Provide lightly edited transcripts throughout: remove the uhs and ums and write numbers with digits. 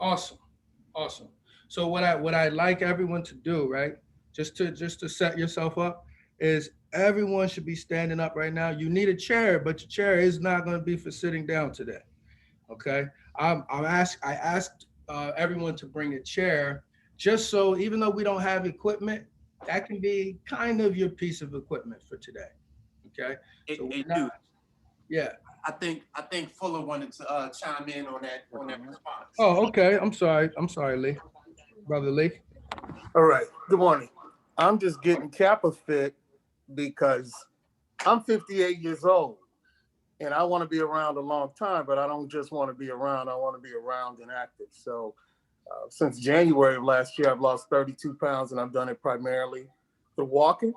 Awesome. Awesome. So what I like everyone to do, right? Just to set yourself up is everyone should be standing up right now. You need a chair, but your chair is not going to be for sitting down today. Okay. I asked everyone to bring a chair just so even though we don't have equipment, that can be kind of your piece of equipment for today. Okay. So Hey, we're not, dude, yeah. I think Fuller wanted to chime in on that response. Oh, okay. I'm sorry. I'm sorry, Lee. Brother Lee. All right. Good morning. I'm just getting Kappa fit because I'm 58 years old and I want to be around a long time, but I don't just want to be around. I want to be around and active. So since January of last year, I've lost 32 pounds and I've done it primarily through walking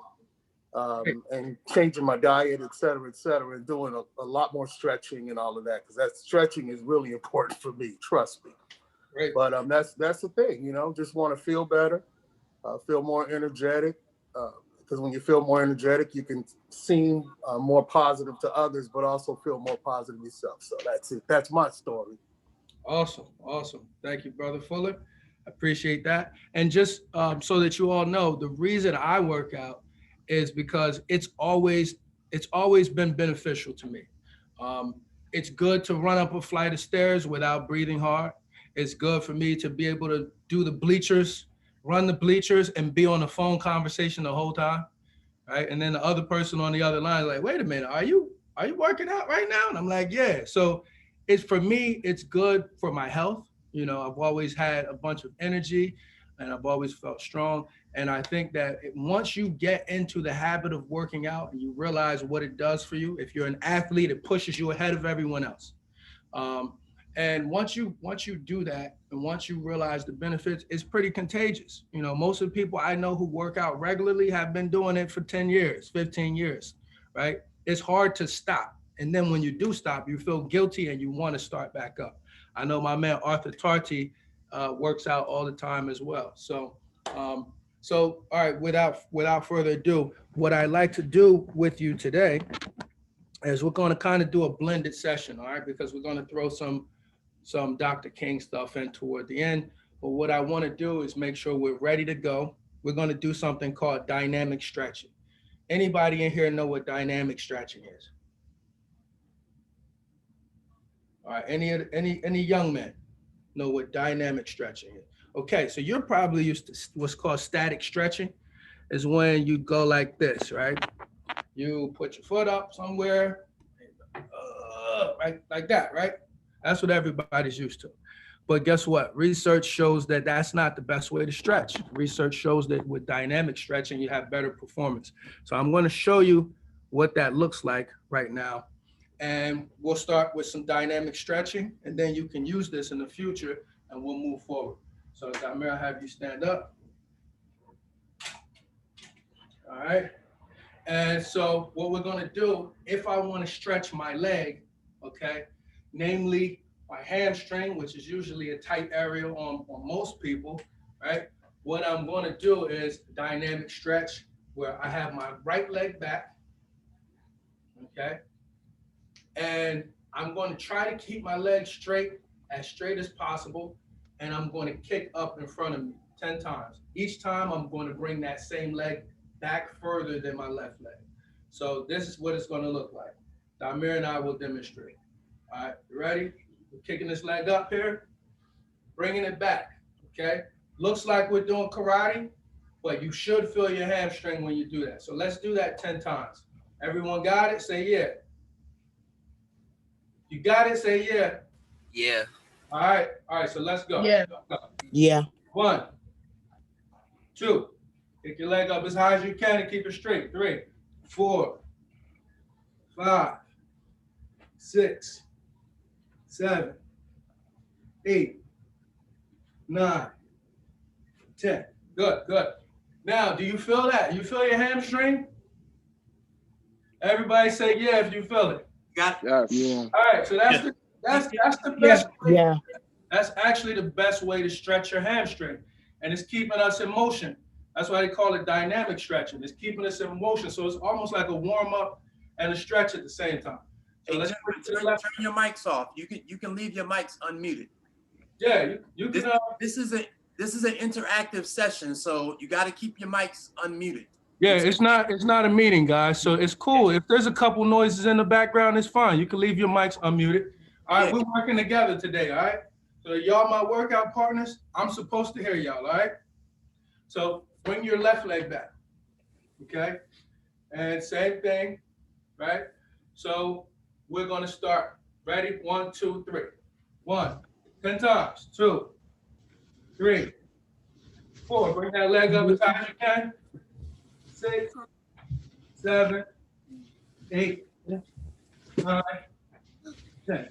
Great. and changing my diet, et cetera, and doing a lot more stretching and all of that because that stretching is really important for me. Trust me. Great. But that's the thing, just want to feel better, feel more energetic. Because when you feel more energetic, you can seem more positive to others, but also feel more positive yourself. So that's it. That's my story. Awesome, awesome. Thank you, Brother Fuller. Appreciate that. And just so that you all know, the reason I work out is because it's always been beneficial to me. Um, it's good to run up a flight of stairs without breathing hard. It's good for me to be able to do the bleachers, run the bleachers, and be on a phone conversation the whole time, right? And then the other person on the other line is like, "Wait a minute, are you working out right now?" And I'm like, "Yeah." So it's for me, it's good for my health. I've always had a bunch of energy and I've always felt strong. And I think that once you get into the habit of working out and you realize what it does for you, if you're an athlete, it pushes you ahead of everyone else. Um, and once you do that, and once you realize the benefits, it's pretty contagious. Most of the people I know who work out regularly have been doing it for 10 years, 15 years, right? It's hard to stop. And then when you do stop, you feel guilty and you want to start back up. I know my man Arthur Tarty works out all the time as well. Um, so all right, without further ado, what I like to do with you today is we're going to kind of do a blended session, all right? Because we're going to throw some Dr. King stuff in toward the end. But what I want to do is make sure we're ready to go. We're going to do something called dynamic stretching. Anybody in here know what dynamic stretching is? All right, any young men know what dynamic stretching is? Okay, so you're probably used to what's called static stretching, is when you go like this, right? You put your foot up somewhere, right, like that, right? That's what everybody's used to. But guess what? Research shows that that's not the best way to stretch. Research shows that with dynamic stretching, you have better performance. So I'm going to show you what that looks like right now. And we'll start with some dynamic stretching, and then you can use this in the future, and we'll move forward. So, Damir, I'll have you stand up. All right. And so what we're going to do, if I want to stretch my leg, okay, namely my hamstring, which is usually a tight area on most people, right? What I'm going to do is dynamic stretch where I have my right leg back, okay? And I'm going to try to keep my leg as straight as possible. And I'm going to kick up in front of me 10 times. Each time I'm going to bring that same leg back further than my left leg. So this is what it's going to look like. Damir and I will demonstrate. All right, you ready? We're kicking this leg up here, bringing it back, okay? Looks like we're doing karate, but you should feel your hamstring when you do that. So let's do that 10 times. Everyone got it? Say yeah. You got it? Say yeah. Yeah. All right, so let's go. Yeah. Yeah. One, two, kick your leg up as high as you can and keep it straight. 3, 4, 5, 6, 7, 8, 9, 10. Good, good. Now, do you feel that? You feel your hamstring? Everybody say yeah if you feel it. Got Yes. Yeah. All right, so Yeah. that's the Yeah. best way. Yeah. That's actually the best way to stretch your hamstring, and it's keeping us in motion. That's why they call it dynamic stretching. It's keeping us in motion, so it's almost like a warm up and a stretch at the same time. So Hey, let's gentlemen, put it to the turn left. your mics off. You can leave your mics unmuted. Yeah, you This, can. this is an interactive session, so you got to keep your mics unmuted. Yeah, it's not a meeting, guys. So it's cool. If there's a couple noises in the background, it's fine. You can leave your mics unmuted. All right, Yeah. we're working together today. All right. So y'all, my workout partners, I'm supposed to hear y'all. All right. So bring your left leg back. Okay. And same thing, right? So we're gonna start. Ready? 1, 2, 3. 1, 10 times. 2, 3, 4. Bring that leg up as high as you can. 6, 7, 8, 9, 10.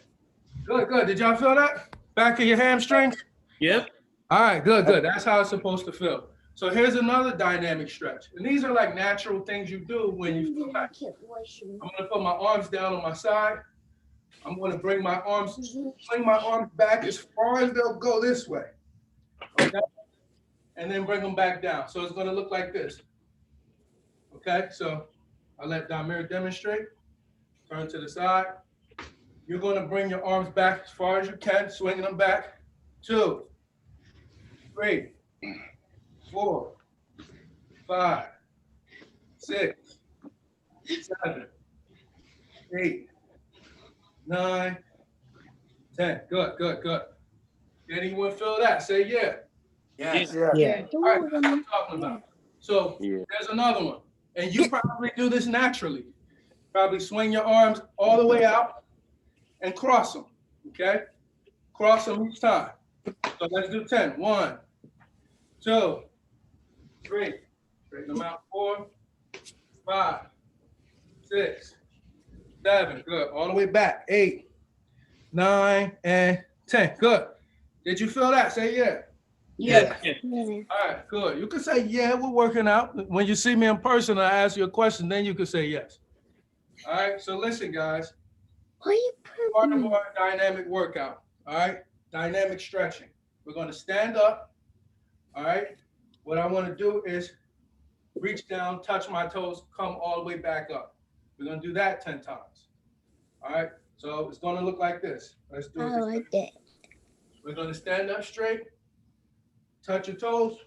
Good, good. Did y'all feel that? Back of your hamstrings? Yep. All right, good, good. That's how it's supposed to feel. So here's another dynamic stretch. And these are like natural things you do when you feel tight. I'm gonna put my arms down on my side. I'm gonna bring my arms, swing my arms back as far as they'll go this way. Okay? And then bring them back down. So it's gonna look like this. Okay, so I'll let Damir demonstrate. Turn to the side. You're gonna bring your arms back as far as you can, swinging them back. 2, 3, 4, 5, 6, 7, 8, 9, 10. Good, good, good. Anyone feel that? Say yeah. Yes. Yeah. Yeah. All right, that's what I'm talking about. So Yeah. there's another one. And you probably do this naturally. Probably swing your arms all the way out and cross them. Okay? Cross them each time. So let's do 10. 1, 2, 3. Straighten them out. 4, 5, 6, 7. Good. All the way back. 8, 9, and 10. Good. Did you feel that? Say yeah. Yes. All right, good. You can say, yeah, we're working out. When you see me in person, I ask you a question, then you can say yes. All right, so listen, guys. Part of our dynamic workout, all right? Dynamic stretching. We're going to stand up, all right? What I want to do is reach down, touch my toes, come all the way back up. We're going to do that 10 times, all right? So it's going to look like this. Let's do it. I like that. We're going to stand up straight, touch your toes,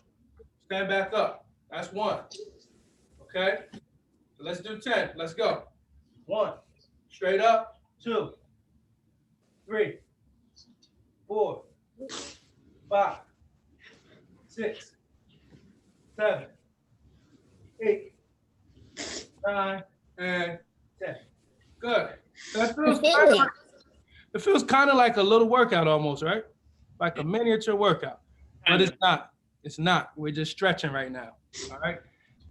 stand back up. That's 1. Okay? So let's do 10. Let's go. 1. Straight up. 2, 3, 4, 5, 6, 7, 8, 9, and 10. Good. That feels it feels kind of like a little workout almost, right? Like a miniature workout. But it's not. It's not. We're just stretching right now. All right.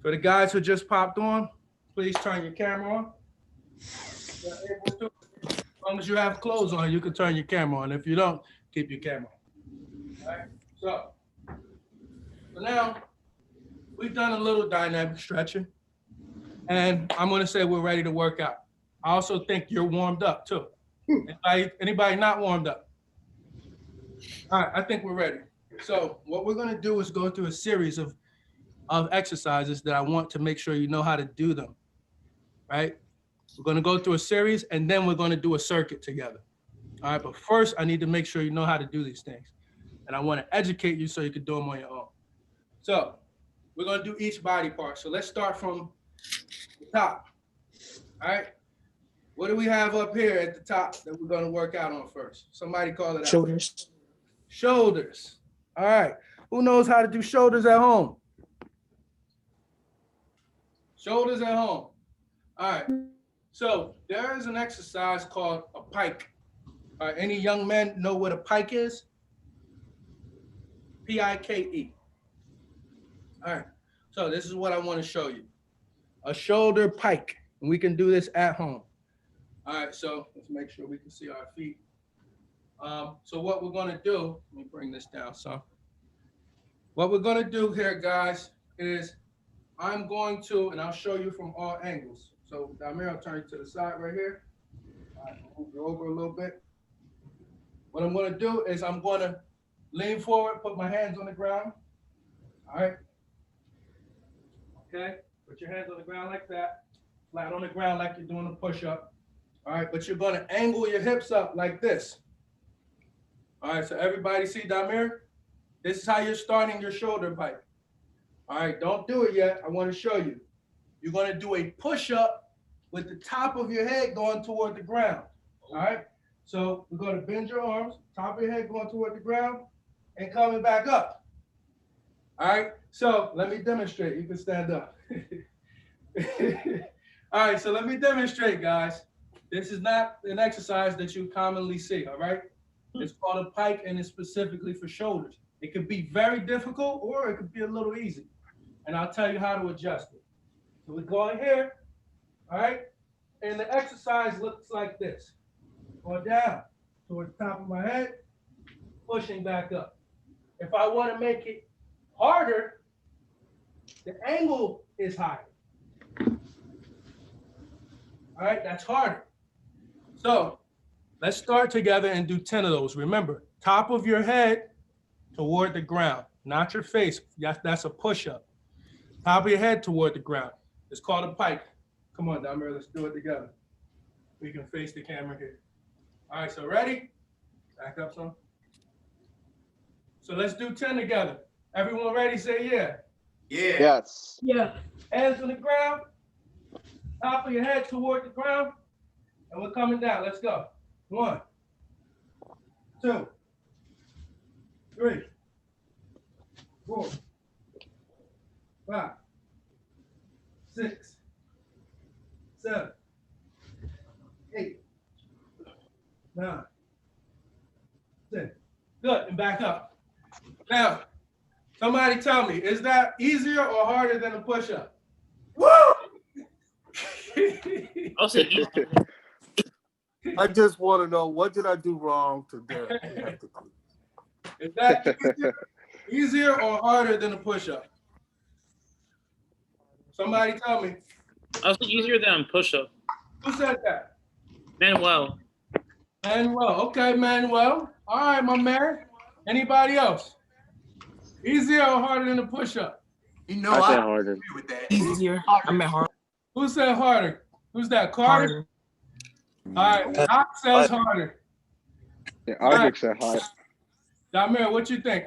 For the guys who just popped on, please turn your camera on. You're able to. As long as you have clothes on, you can turn your camera on. If you don't, keep your camera on. All right. So now we've done a little dynamic stretching, and I'm going to say we're ready to work out. I also think you're warmed up too. Anybody not warmed up? All right, I think we're ready. So what we're gonna do is go through a series of exercises that I want to make sure you know how to do them, right? We're gonna go through a series and then we're gonna do a circuit together. All right, but first I need to make sure you know how to do these things. And I wanna educate you so you can do them on your own. So we're gonna do each body part. So let's start from the top, all right? What do we have up here at the top that we're gonna work out on first? Somebody call it out. Shoulders. Shoulders. All right. Who knows how to do shoulders at home? Shoulders at home. All right. So there is an exercise called a pike. All right. Any young men know what a pike is? P-I-K-E. All right. So this is what I want to show you. A shoulder pike. And we can do this at home. All right. So let's make sure we can see our feet. So what we're going to do, let me bring this down some. What we're going to do here, guys, is I'm going to, and I'll show you from all angles. So Damir, I'll turn you to the side right here. All right, move you over a little bit. What I'm going to do is I'm going to lean forward, put my hands on the ground. All right. Okay. Put your hands on the ground like that. Flat on the ground like you're doing a push-up. All right. But you're going to angle your hips up like this. All right, so everybody see Damir? This is how you're starting your shoulder pike. All right, don't do it yet. I want to show you. You're going to do a push-up with the top of your head going toward the ground. All right, so we're going to bend your arms, top of your head going toward the ground, and coming back up. All right, so let me demonstrate. You can stand up. All right, so let me demonstrate, guys. This is not an exercise that you commonly see, all right? It's called a pike, and it's specifically for shoulders. It could be very difficult, or it could be a little easy. And I'll tell you how to adjust it. So we're going here, all right? And the exercise looks like this. Going down towards the top of my head, pushing back up. If I want to make it harder, the angle is higher. All right, that's harder. So let's start together and do 10 of those. Remember, top of your head toward the ground, not your face. That's a push-up. Top of your head toward the ground. It's called a pike. Come on, Damir, let's do it together. We can face the camera here. All right, so ready? Back up some. So let's do 10 together. Everyone ready? Say yeah. Yeah. Yes. Yeah. Hands on the ground. Top of your head toward the ground. And we're coming down. Let's go. 1, 2, 3, 4, 5, 6, 7, 8, 9, 10. Good, and back up. Now, somebody tell me, is that easier or harder than a push-up? Woo! I'll say easy. I just want to know, what did I do wrong today? Is that easier or harder than a push-up? Somebody tell me. I'll say easier than push-up. Who said that? Manuel. Manuel. Okay, Manuel. All right, my man. Anybody else? Easier or harder than a push-up? You know I said I harder. agree with that. Easier. I meant hard. Who said harder? Who's that? Carter? All right, Doc says harder. Yeah, Isaac said hard. Damir, what you think?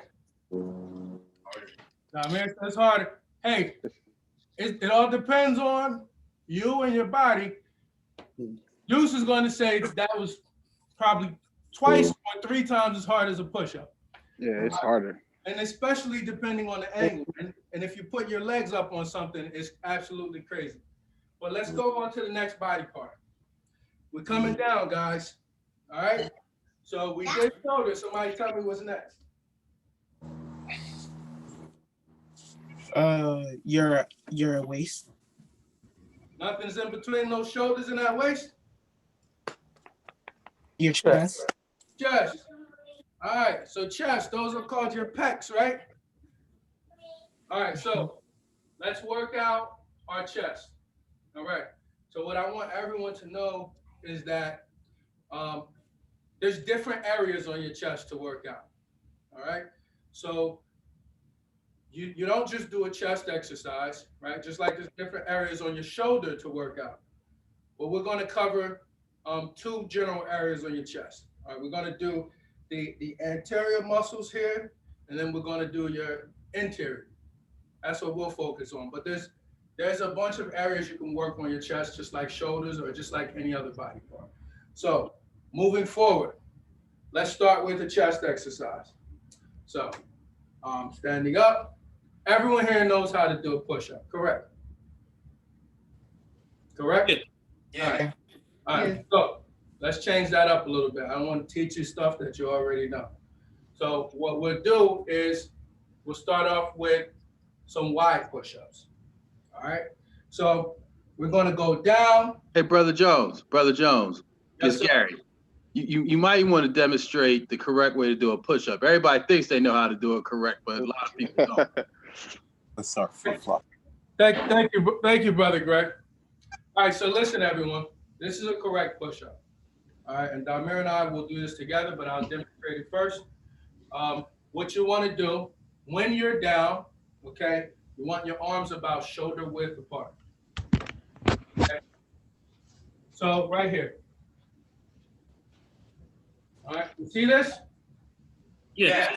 Damir says harder. Hey, it all depends on you and your body. Deuce is going to say that was probably twice or 3 times as hard as a push-up. Yeah, it's harder. And especially depending on the angle. And if you put your legs up on something, it's absolutely crazy. But let's go on to the next body part. We're coming down, guys. All right? So we did shoulders. Somebody tell me what's next. Your waist. Nothing's in between those shoulders and that waist? Your chest. Chest. All right, so chest, those are called your pecs, right? All right, so let's work out our chest. All right, so what I want everyone to know is that there's different areas on your chest to work out. All right, so you don't just do a chest exercise, right? Just like there's different areas on your shoulder to work out. But we're going to cover 2 general areas on your chest. All right, we're going to do the anterior muscles here, and then we're going to do your interior. That's what we'll focus on. But there's a bunch of areas you can work on your chest, just like shoulders or just like any other body part. So moving forward, let's start with the chest exercise. So standing up. Everyone here knows how to do a push-up, correct? Correct? Yeah. All right, so let's change that up a little bit. I want to teach you stuff that you already know. So what we'll do is we'll start off with some wide push-ups. All right, so we're going to go down. Hey, Brother Jones, Yes, it's sir. Gary. You might want to demonstrate the correct way to do a push-up. Everybody thinks they know how to do it correct, but a lot of people don't. Let's start flip-flop. Thank you, Brother Greg. All right, so listen, everyone. This is a correct push-up. All right, and Damir and I will do this together, but I'll demonstrate it first. What you want to do when you're down, okay, you want your arms about shoulder width apart. Okay? So right here. All right, you see this? Yes.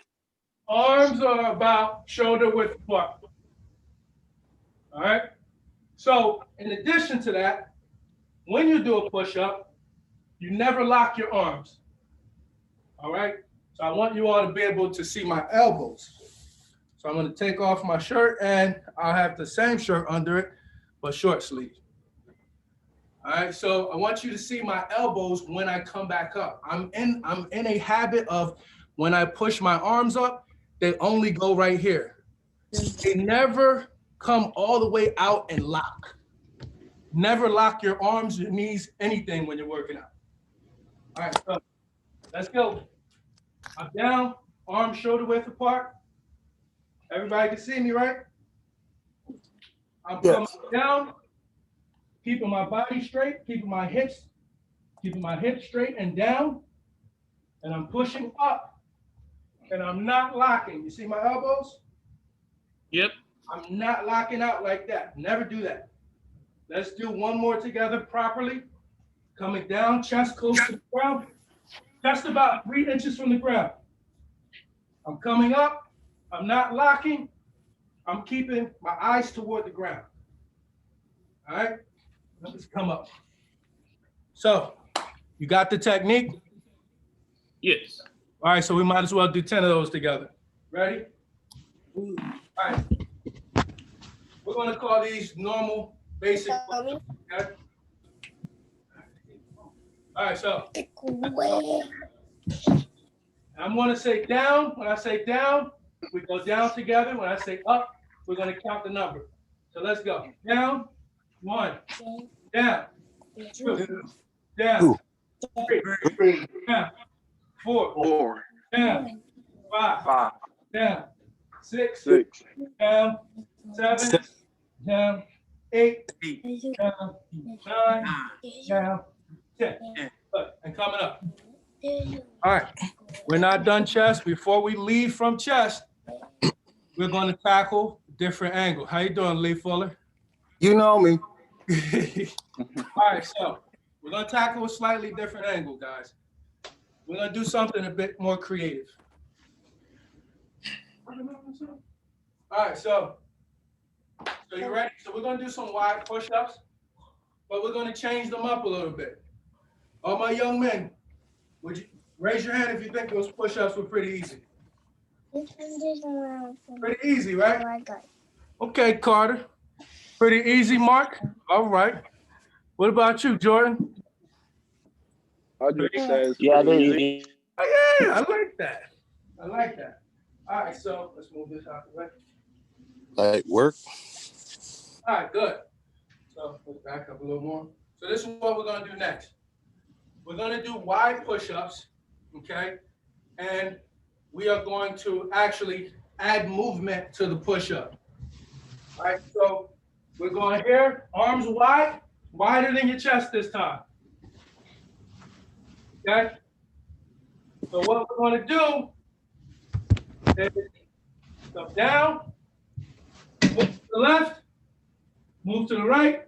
Arms are about shoulder width apart. All right. So in addition to that, when you do a push-up, you never lock your arms. All right. So I want you all to be able to see my elbows. So I'm going to take off my shirt and I'll have the same shirt under it, but short sleeve. All right. So I want you to see my elbows when I come back up. I'm in a habit of when I push my arms up, they only go right here. They never come all the way out and lock. Never lock your arms, your knees, anything when you're working out. All right, so let's go. I'm down, arms shoulder width apart. Everybody can see me, right? I'm coming down, keeping my body straight, keeping my hips straight and down, and I'm pushing up, and I'm not locking. You see my elbows? Yep. I'm not locking out like that. Never do that. Let's do one more together properly. Coming down, chest close to the ground, just about 3 inches from the ground. I'm coming up. I'm not locking. I'm keeping my eyes toward the ground. All right, let's come up. So, you got the technique? Yes. All right, so we might as well do 10 of those together. Ready? All right. We're gonna call these normal, basic. Okay? All right, so I'm gonna say down. When I say down, we go down together. When I say up, we're gonna count the number. So let's go. Down, 1, down, 2, down, 3, down, 4, down, 5, down, 6, down, 7, down, 8, down, 9, down, 10. Good. And coming up. All right. We're not done chest. Before we leave from chest, we're going to tackle different angle. How you doing, Lee Fuller? You know me. All right, so we're going to tackle a slightly different angle, guys. We're going to do something a bit more creative. All right, so you ready? So we're going to do some wide push-ups, but we're going to change them up a little bit. All my young men, would you raise your hand if you think those push-ups were pretty easy? Pretty easy, right? Okay, Carter. Pretty easy, Mark? All right. What about you, Jordan? Audric says Yeah, pretty they're easy. easy. Oh, yeah, I like that. I like that. All right, so let's move this out the way. Like work. All right, good. So let's back up a little more. So this is what we're going to do next. We're going to do wide push-ups, okay? And we are going to actually add movement to the push-up. All right, so we're going here, arms wide, wider than your chest this time. Okay? So what we're going to do is go down, move to the left, move to the right,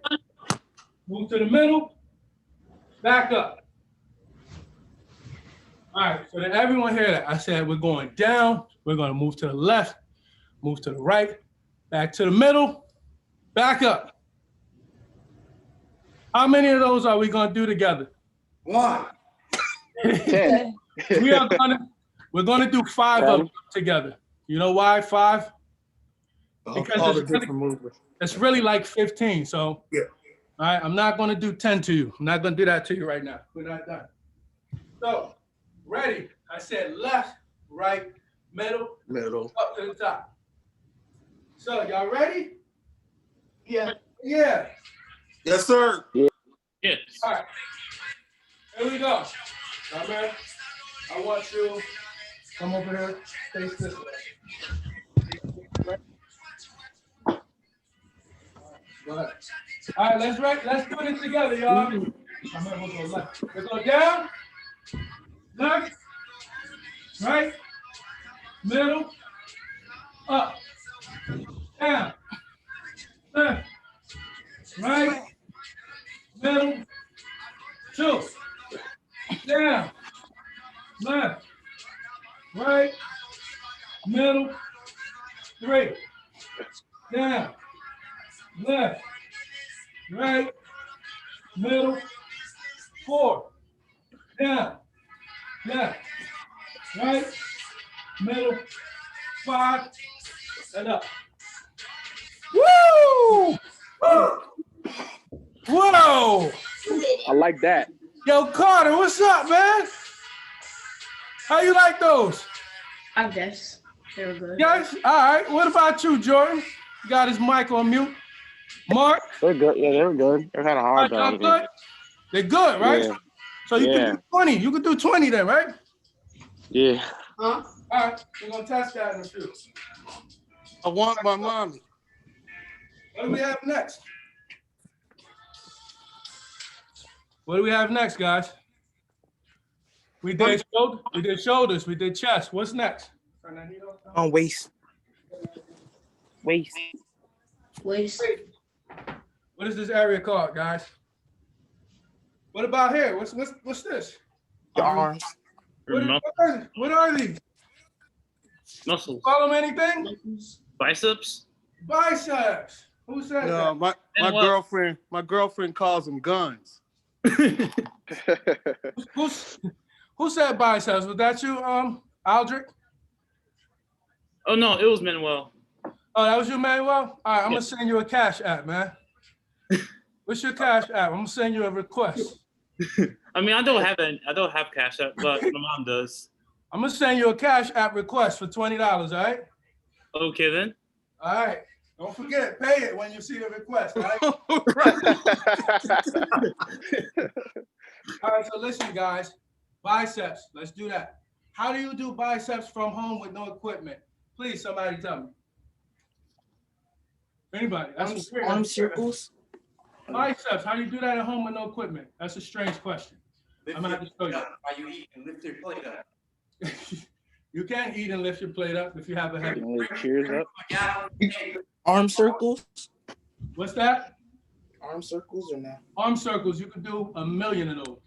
move to the middle, back up. All right, so did everyone hear that? I said we're going down, we're going to move to the left, move to the right, back to the middle, back up. How many of those are we going to do together? 1. 10. We're going to do 5 of them together. You know why 5? Because All the different movements. it's really like 15. So, Yeah. all right, I'm not going to do 10 to you. I'm not going to do that to you right now. We're not done. So, ready? I said left, right, middle, up to the top. So, y'all ready? Yeah. Yeah. Yes, sir. Yes. All right. Here we go. Come here. I want you come over here, face this way. Go ahead. All right, let's do this together, y'all. Come here, we'll go left. We'll go down, left, right, middle, up, down, left, right, middle, 2, down, left, right, middle, 3, down, left, right, middle, 4, down, left, right, middle, 5, and up. Woo! Whoa! I like that. Yo, Carter, what's up, man? How you like those? I guess they were good. Yes? All right. What about you, Jordan? Got his mic on mute. Mark? They're good. Yeah, they're good. They're kind of hard though. Y'all good? They're good, right? Yeah. So you Yeah. can do 20. You can do 20 then, right? Yeah. Huh? All right. We're going to test that in a few. I want my mommy. What do we have next? What do we have next, guys? We did shoulders, we did chest. What's next? On waist. Waist. Waist. What is this area called, guys? What about here? What's this? Your arms. What are these? Muscles. Call them anything? Biceps. Biceps. Who said No, that? my girlfriend calls them guns. Who said biceps? Was that you, Aldrich? Oh no, it was Manuel. Oh, that was you, Manuel? All right, I'm gonna send you a cash app, man. What's your cash app? I'm gonna send you a request. I mean, I don't have Cash App, but my mom does. I'm gonna send you a cash app request for $20, all right? Okay then. All right. Don't forget, pay it when you see the request, all right? All right, so listen, guys. Biceps, let's do that. How do you do biceps from home with no equipment? Please, somebody tell me. Anybody? That's weird. Arm circles. Biceps, how do you do that at home with no equipment? That's a strange question. I'm gonna have to show you. While you eat and lift your plate up. You can't eat and lift your plate up if you have a heavy. Cheers up. Arm circles. What's that? Arm circles or no? Arm circles, you can do 1,000,000 of those.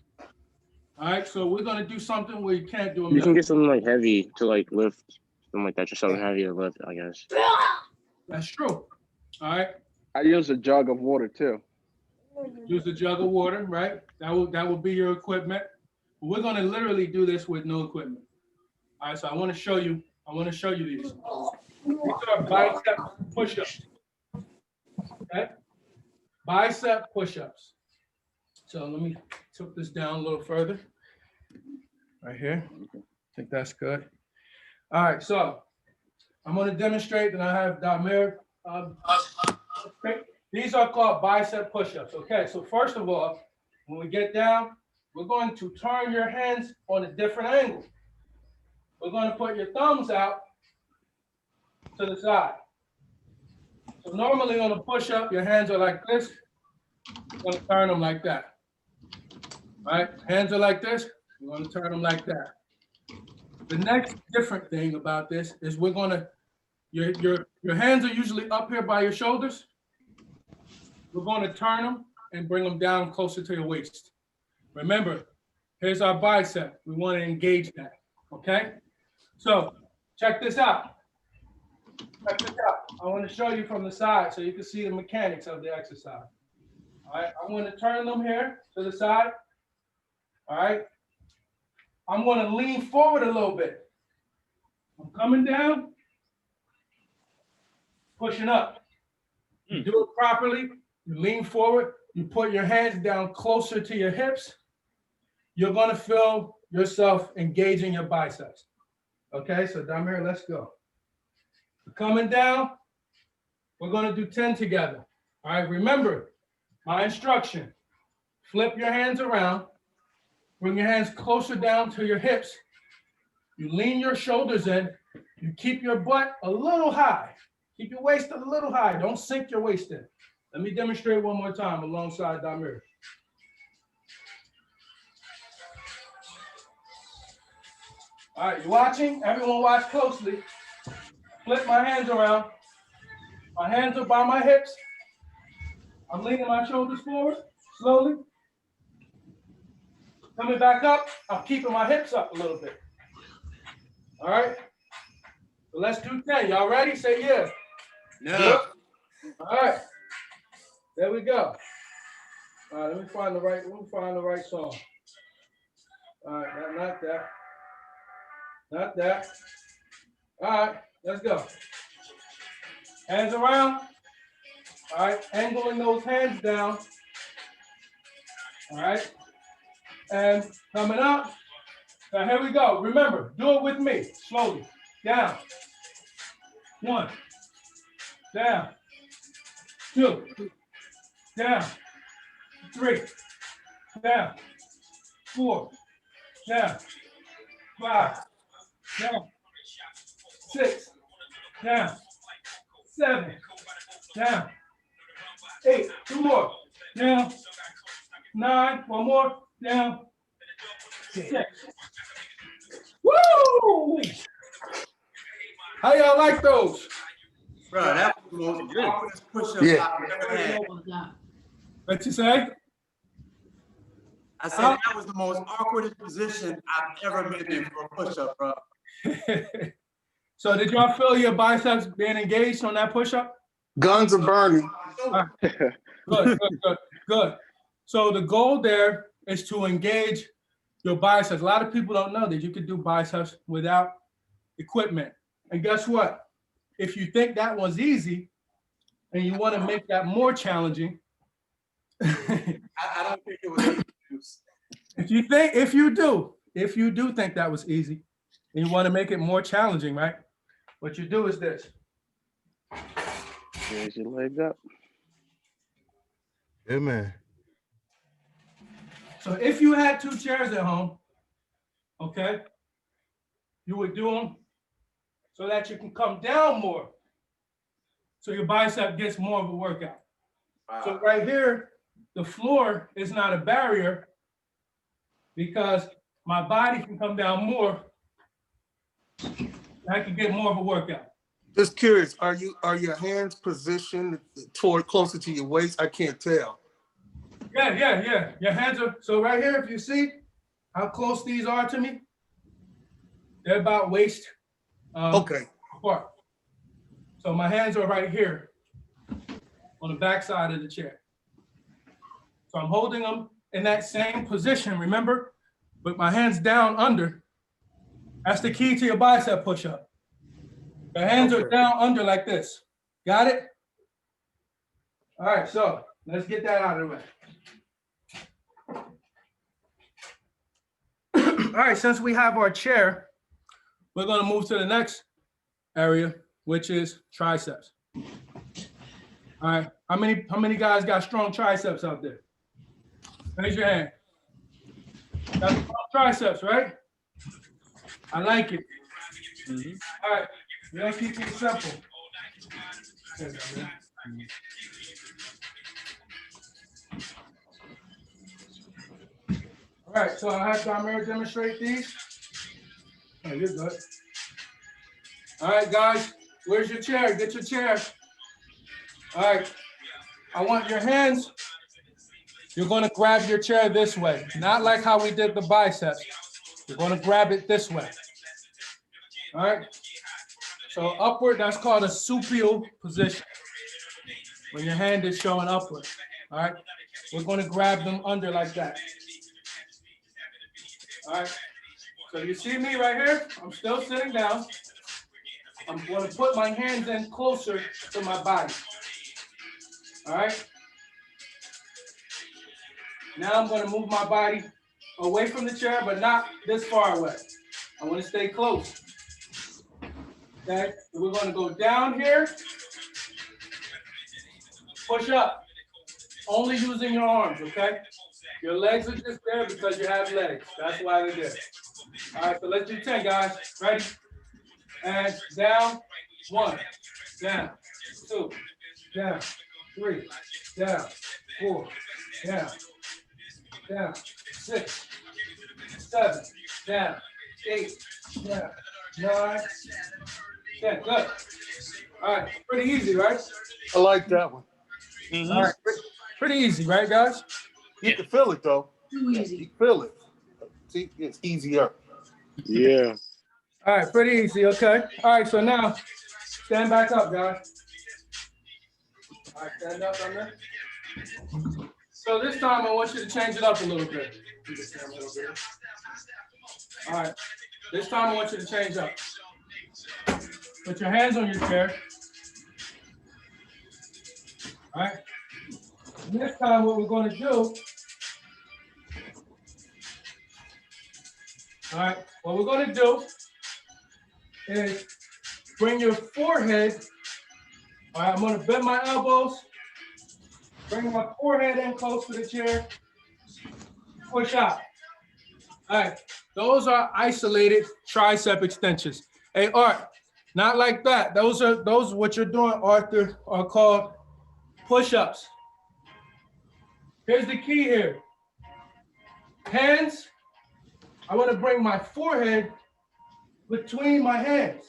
All right, so we're gonna do something where you can't do a You can million. get something like heavy to like lift, something like that. Just something heavy to lift, I guess. That's true. All right, I use a jug of water too. use a jug of water, right? That will be your equipment. We're gonna literally do this with no equipment. All right, so I want to show you these. These are bicep push-ups. Okay, bicep push-ups. So let me tilt this down a little further. Right here. I think that's good. All right, so I'm going to demonstrate, and I have Damir. These are called bicep push-ups. Okay, so first of all, when we get down, we're going to turn your hands on a different angle. We're going to put your thumbs out to the side. So normally on a push-up, your hands are like this. You're going to turn them like that. All right, hands are like this. We're going to turn them like that. The next different thing about this is we're going to, your hands are usually up here by your shoulders. We're going to turn them and bring them down closer to your waist. Remember, here's our bicep. We want to engage that, okay? So check this out. Check this out. I want to show you from the side so you can see the mechanics of the exercise. All right, I'm going to turn them here to the side. All right. I'm going to lean forward a little bit. I'm coming down, pushing up. You do it properly. You lean forward. You put your hands down closer to your hips. You're going to feel yourself engaging your biceps. Okay, so Damir, let's go. Coming down, we're going to do 10 together. All right, remember my instruction. Flip your hands around. Bring your hands closer down to your hips. You lean your shoulders in. You keep your butt a little high. Keep your waist a little high. Don't sink your waist in. Let me demonstrate one more time alongside Damir. All right, you watching? Everyone watch closely. Flip my hands around. My hands are by my hips. I'm leaning my shoulders forward, slowly. Coming back up, I'm keeping my hips up a little bit. All right? So let's do 10. Y'all ready? Say yeah. No. All right. There we go. All right, let me find the right song. All right, not that. Not that. All right, let's go. Hands around. All right, angling those hands down. All right. And coming up. Now here we go. Remember, do it with me. Slowly. Down. 1. Down. 2. Down. 3. Down. 4. Down. 5. Down. 6. Down. 7. Down. 8. 2 more. Down. 9. 1 more. Down. 6. Woo! How y'all like those? Bro, that was the most awkwardest push-up Yeah. I've ever had. What you say? I said that was the most awkwardest position I've ever been in for a push-up, bro. So did y'all feel your biceps being engaged on that push-up? Guns are burning. Good. So the goal there is to engage your biceps. A lot of people don't know that you can do biceps without equipment. And guess what? If you think that one's easy and you want to make that more challenging, I don't think it was easy. if you do think that was easy and you want to make it more challenging, right? What you do is this. Raise your legs up. Yeah, man. So if you had 2 chairs at home, okay, you would do them so that you can come down more. So your bicep gets more of a workout. So right here, the floor is not a barrier because my body can come down more. I can get more of a workout. Just curious, are your hands positioned toward closer to your waist? I can't tell. Yeah. Your hands are, so right here, if you see how close these are to me, they're about waist Okay. apart. So my hands are right here on the back side of the chair. So I'm holding them in that same position, remember? With my hands down under. That's the key to your bicep push-up. The hands are down under like this. Got it? All right, so let's get that out of the way. All right, since we have our chair, we're going to move to the next area, which is triceps. All right, how many guys got strong triceps out there? Raise your hand. Got strong triceps, right? I like it. All right, we're gonna keep it simple. All right, so I have Damir demonstrate these. Oh, you're good. All right, guys, where's your chair? Get your chair. All right, I want your hands. You're gonna grab your chair this way, not like how we did the biceps. You're gonna grab it this way. All right, so upward, that's called a supine position. When your hand is showing upward, all right? We're gonna grab them under like that. All right, so you see me right here? I'm still sitting down. I'm gonna put my hands in closer to my body. All right? Now I'm gonna move my body away from the chair, but not this far away. I wanna stay close. Okay, so we're gonna go down here. Push up, only using your arms, okay? Your legs are just there because you have legs. That's why they're there. All right, so let's do 10, guys. Ready? And down, 1, down, 2, down, 3, down, 4, down, 6, 7, down, 8, down, 9, 10. Good. All right, pretty easy, right? I like that one. All right, pretty easy, right, guys? You can feel it though. Too You easy. feel it. See, it's easier. Yeah. All right, pretty easy, okay? All right, so now stand back up, guys. All right, stand up on there. So this time I want you to change it up a little bit. All right, this time I want you to change up. Put your hands on your chair. All right. And this time what we're going to do, all right, what we're going to do is bring your forehead, all right, I'm going to bend my elbows, bring my forehead in close to the chair, push out. All right, those are isolated tricep extensions. Hey, Art, not like that. Those what you're doing, Arthur, are called push-ups. Here's the key here. Hands, I want to bring my forehead between my hands,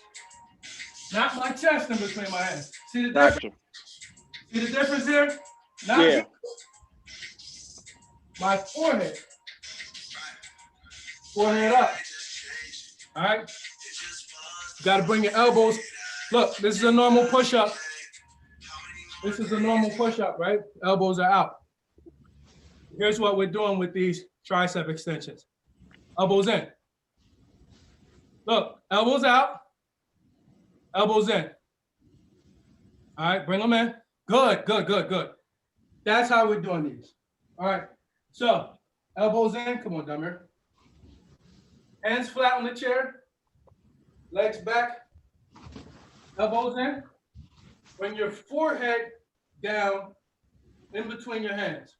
not my chest in between my hands. See the difference? Gotcha. See the difference here? Not Yeah. my forehead. Forehead up. All right. You got to bring your elbows. Look, this is a normal push-up. This is a normal push-up, right? Elbows are out. Here's what we're doing with these tricep extensions. Elbows in. Look, elbows out. Elbows in. All right, bring them in. Good, good, good, good. That's how we're doing these. All right, so elbows in. Come on, Dummer. Hands flat on the chair. Legs back. Elbows in. Bring your forehead down in between your hands.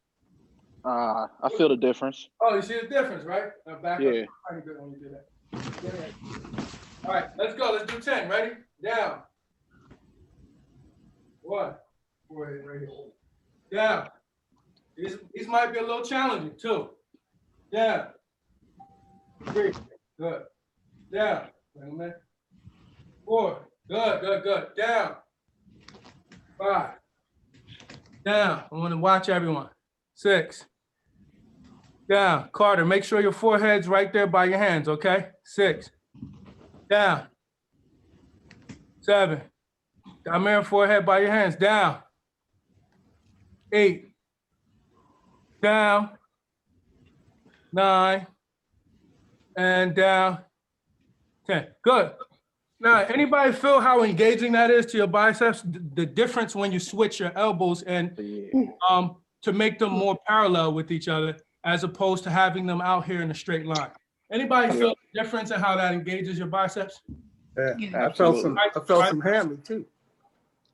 I feel the difference. Oh, you see the difference, right? Back Yeah. up. Pretty good when you do that. Yeah. All right, let's go. Let's do 10. Ready? Down. 1. Forehead right here. Down. These might be a little challenging. 2. Down. 3. Good. Down. Wait a minute. 4. Good, good, good. Down. 5. Down. I want to watch everyone. 6. Down. Carter, make sure your forehead's right there by your hands, okay? 6. Down. 7. Damir, forehead by your hands. Down. 8. Down. 9. And down. 10. Good. Now, anybody feel how engaging that is to your biceps? The difference when you switch your elbows and to make them more parallel with each other, as opposed to having them out here in a straight line. Anybody feel the difference in how that engages your biceps? Yeah, I felt some hammy too.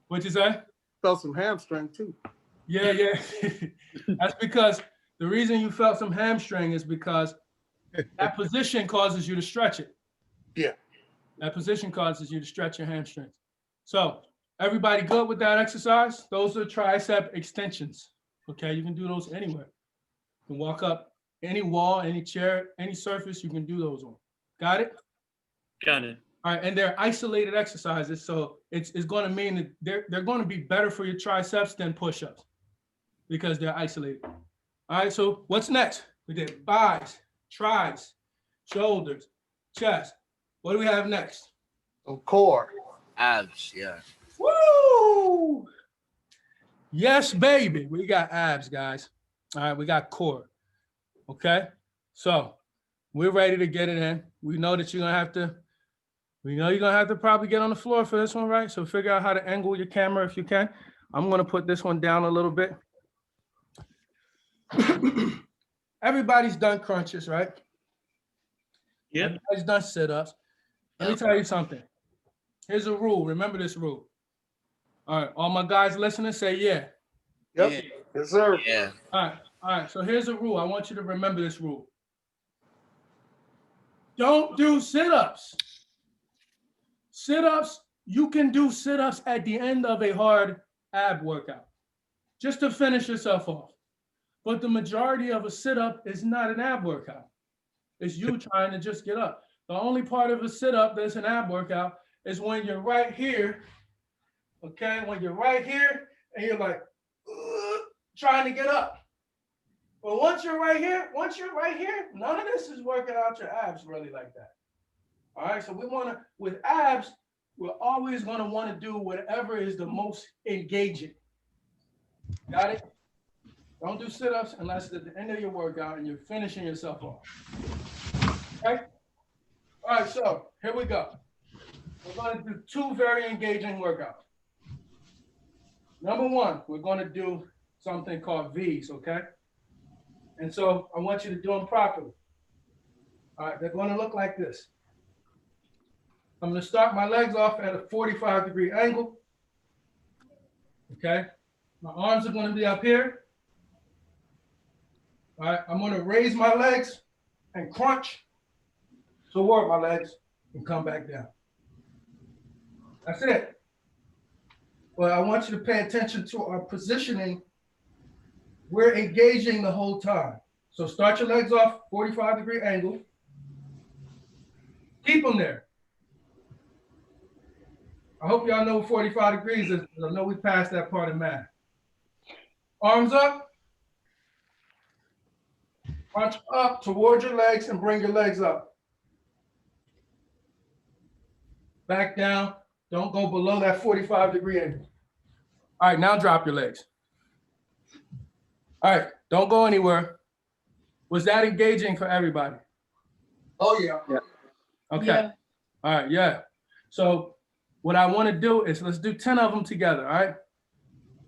What'd you say? Felt some hamstring too. Yeah, yeah. That's because the reason you felt some hamstring is because that position causes you to stretch it. Yeah. That position causes you to stretch your hamstrings. So everybody good with that exercise? Those are tricep extensions. Okay, you can do those anywhere. You can walk up any wall, any chair, any surface, you can do those on. Got it? Got it. All right, and they're isolated exercises, so it's going to mean that they're going to be better for your triceps than push-ups because they're isolated. All right, so what's next? We did thighs, tris, shoulders, chest. What do we have next? Core. Abs, yeah. Woo! Yes, baby. We got abs, guys. All right, we got core. Okay, so we're ready to get it in. We know that you're gonna have to probably get on the floor for this one, right? So figure out how to angle your camera if you can. I'm gonna put this one down a little bit. Everybody's done crunches, right? Yep. Everybody's done sit-ups. Let me tell you something. Here's a rule. Remember this rule. All right, all my guys listening, say yeah. Yep. Yeah. Yes, sir. Yeah. All right. So here's a rule. I want you to remember this rule. Don't do sit-ups. Sit-ups, you can do sit-ups at the end of a hard ab workout, just to finish yourself off. But the majority of a sit-up is not an ab workout. It's you trying to just get up. The only part of a sit-up that's an ab workout is when you're right here, okay? When you're right here and you're like, trying to get up. But once you're right here, none of this is working out your abs really like that. All right, so we wanna, with abs, we're always gonna wanna do whatever is the most engaging. Got it? Don't do sit-ups unless it's at the end of your workout and you're finishing yourself off. Okay? All right, so here we go. We're gonna do 2 very engaging workouts. Number 1, we're gonna do something called V's, okay? And so I want you to do them properly. All right, they're gonna look like this. I'm gonna start my legs off at a 45-degree angle. Okay, my arms are gonna be up here. All right, I'm gonna raise my legs and crunch toward my legs and come back down. That's it. But I want you to pay attention to our positioning. We're engaging the whole time. So start your legs off, 45-degree angle. Keep them there. I hope y'all know what 45 degrees is. I know we passed that part of math. Arms up. Crunch up towards your legs and bring your legs up. Back down. Don't go below that 45-degree angle. All right, now drop your legs. All right, don't go anywhere. Was that engaging for everybody? Oh, yeah. Okay. Yeah. All right, yeah. So what I want to do is let's do 10 of them together, all right?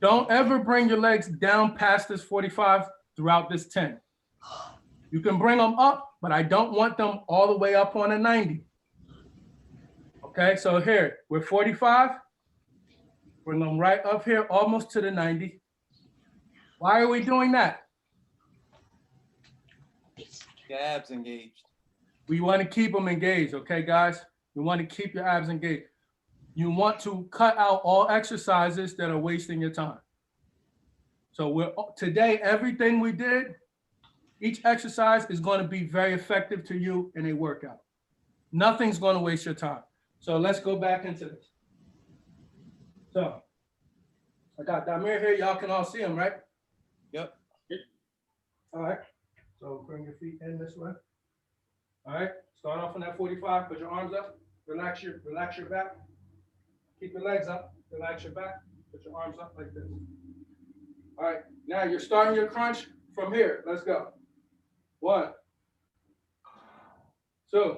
Don't ever bring your legs down past this 45 throughout this 10. You can bring them up, but I don't want them all the way up on a 90. Okay, so here, we're 45. Bring them right up here, almost to the 90. Why are we doing that? Your abs engaged. We want to keep them engaged, okay, guys? You want to keep your abs engaged. You want to cut out all exercises that are wasting your time. So today, everything we did, each exercise is going to be very effective to you in a workout. Nothing's going to waste your time. So let's go back into this. So I got Damir here. Y'all can all see him, right? Yep. All right. So bring your feet in this way. All right. Start off on that 45. Put your arms up. Relax your back. Keep your legs up. Relax your back. Put your arms up like this. All right. Now you're starting your crunch from here. Let's go. 1, 2.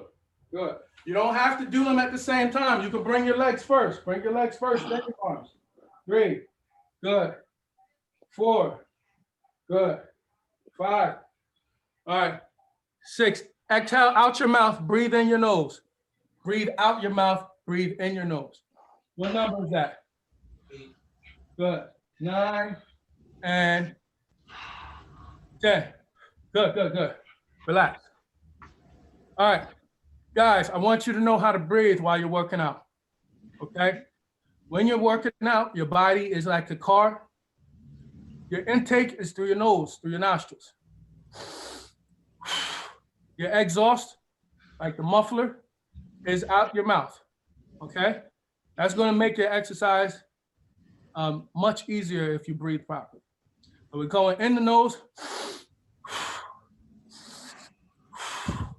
Good. You don't have to do them at the same time. You can bring your legs first. Bring your legs first, then your arms. 3. Good. 4. Good. 5. All right. 6. Exhale out your mouth. Breathe in your nose. Breathe out your mouth. Breathe in your nose. What number is that? 8. Good. 9 and 10. Good. Relax. All right. Guys, I want you to know how to breathe while you're working out. Okay? When you're working out, your body is like a car. Your intake is through your nose, through your nostrils. Your exhaust, like the muffler, is out your mouth. Okay? That's going to make your exercise much easier if you breathe properly. So we're going in the nose.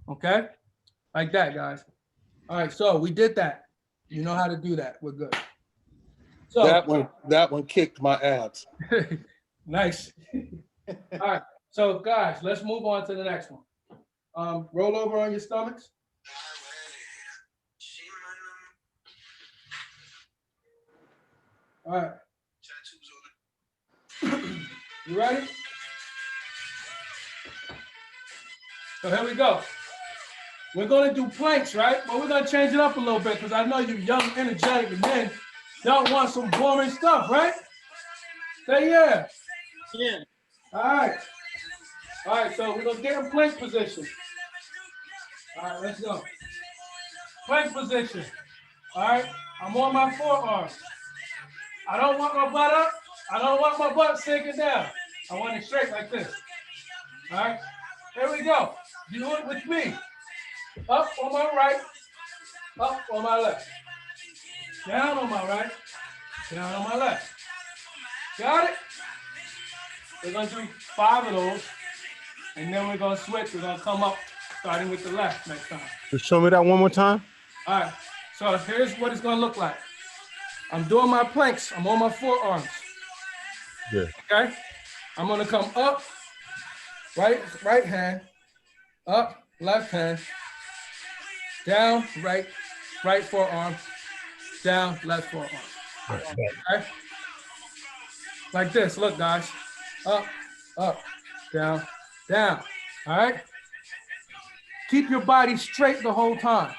Okay? Like that, guys. All right, so we did that. You know how to do that. We're good. So That one kicked my abs. nice. All right, so guys, let's move on to the next one. Roll over on your stomachs. All right. You ready? So here we go. We're going to do planks, right? But we're going to change it up a little bit because I know you young, energetic men don't want some boring stuff, right? Say yeah. Yeah. All right. All right, so we're going to get in plank position. All right, let's go. Plank position. All right, I'm on my forearms. I don't want my butt up. I don't want my butt sinking down. I want it straight like this. All right, here we go. Do it with me. Up on my right, up on my left. Down on my right, down on my left. Got it? We're gonna do 5 of those, and then we're gonna switch. We're gonna come up, starting with the left next time. Just show me that one more time. All right, so here's what it's gonna look like. I'm doing my planks. I'm on my forearms. Yeah. Okay. I'm gonna come up, right hand, up, left hand, down, right forearm, down, left forearm. Okay. Like this. Look, guys. Up, down, down. All right. Keep your body straight the whole time.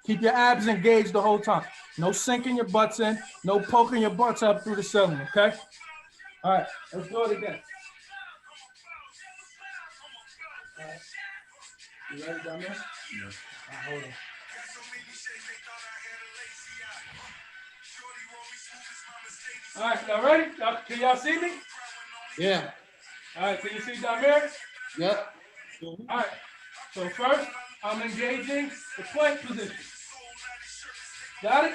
Keep your abs engaged the whole time. No sinking your butts in. No poking your butts up through the ceiling. Okay. All right. Let's do it again. All right. You ready down there? Yeah. All right, hold on. All right, y'all ready? Can y'all see me? Yeah. All right, can you see Damir? Yep. All right, so first, I'm engaging the plank position. Got it?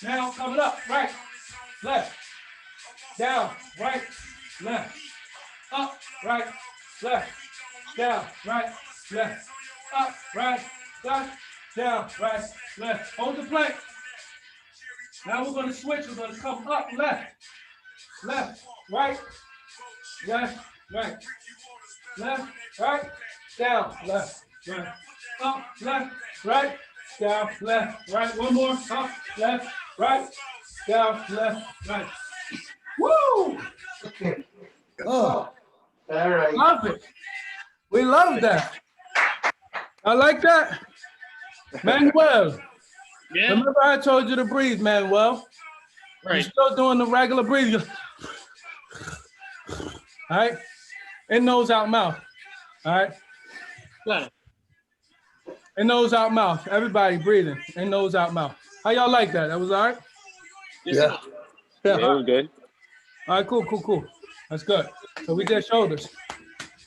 Now coming up, right, left, down, right, left, up, right, left, down, right, left, up, right, left, down, right, left. Hold the plank. Now we're going to switch. We're going to come up, left, right, left, right, down, left, right, up, left, right, down, left, right. One more. Up, left, right, down, left, right. Woo! Oh, All right. love it. We love that. I like that. Manuel, Yeah. remember I told you to breathe, Manuel. You're Right. still doing the regular breathing. All right? In nose, out mouth. All right? Got it. In nose, out mouth. Everybody breathing. In nose, out mouth. How y'all like that? That was all right? Yes, Yeah. sir. Yeah, it was good. All right, cool. That's good. So we did shoulders,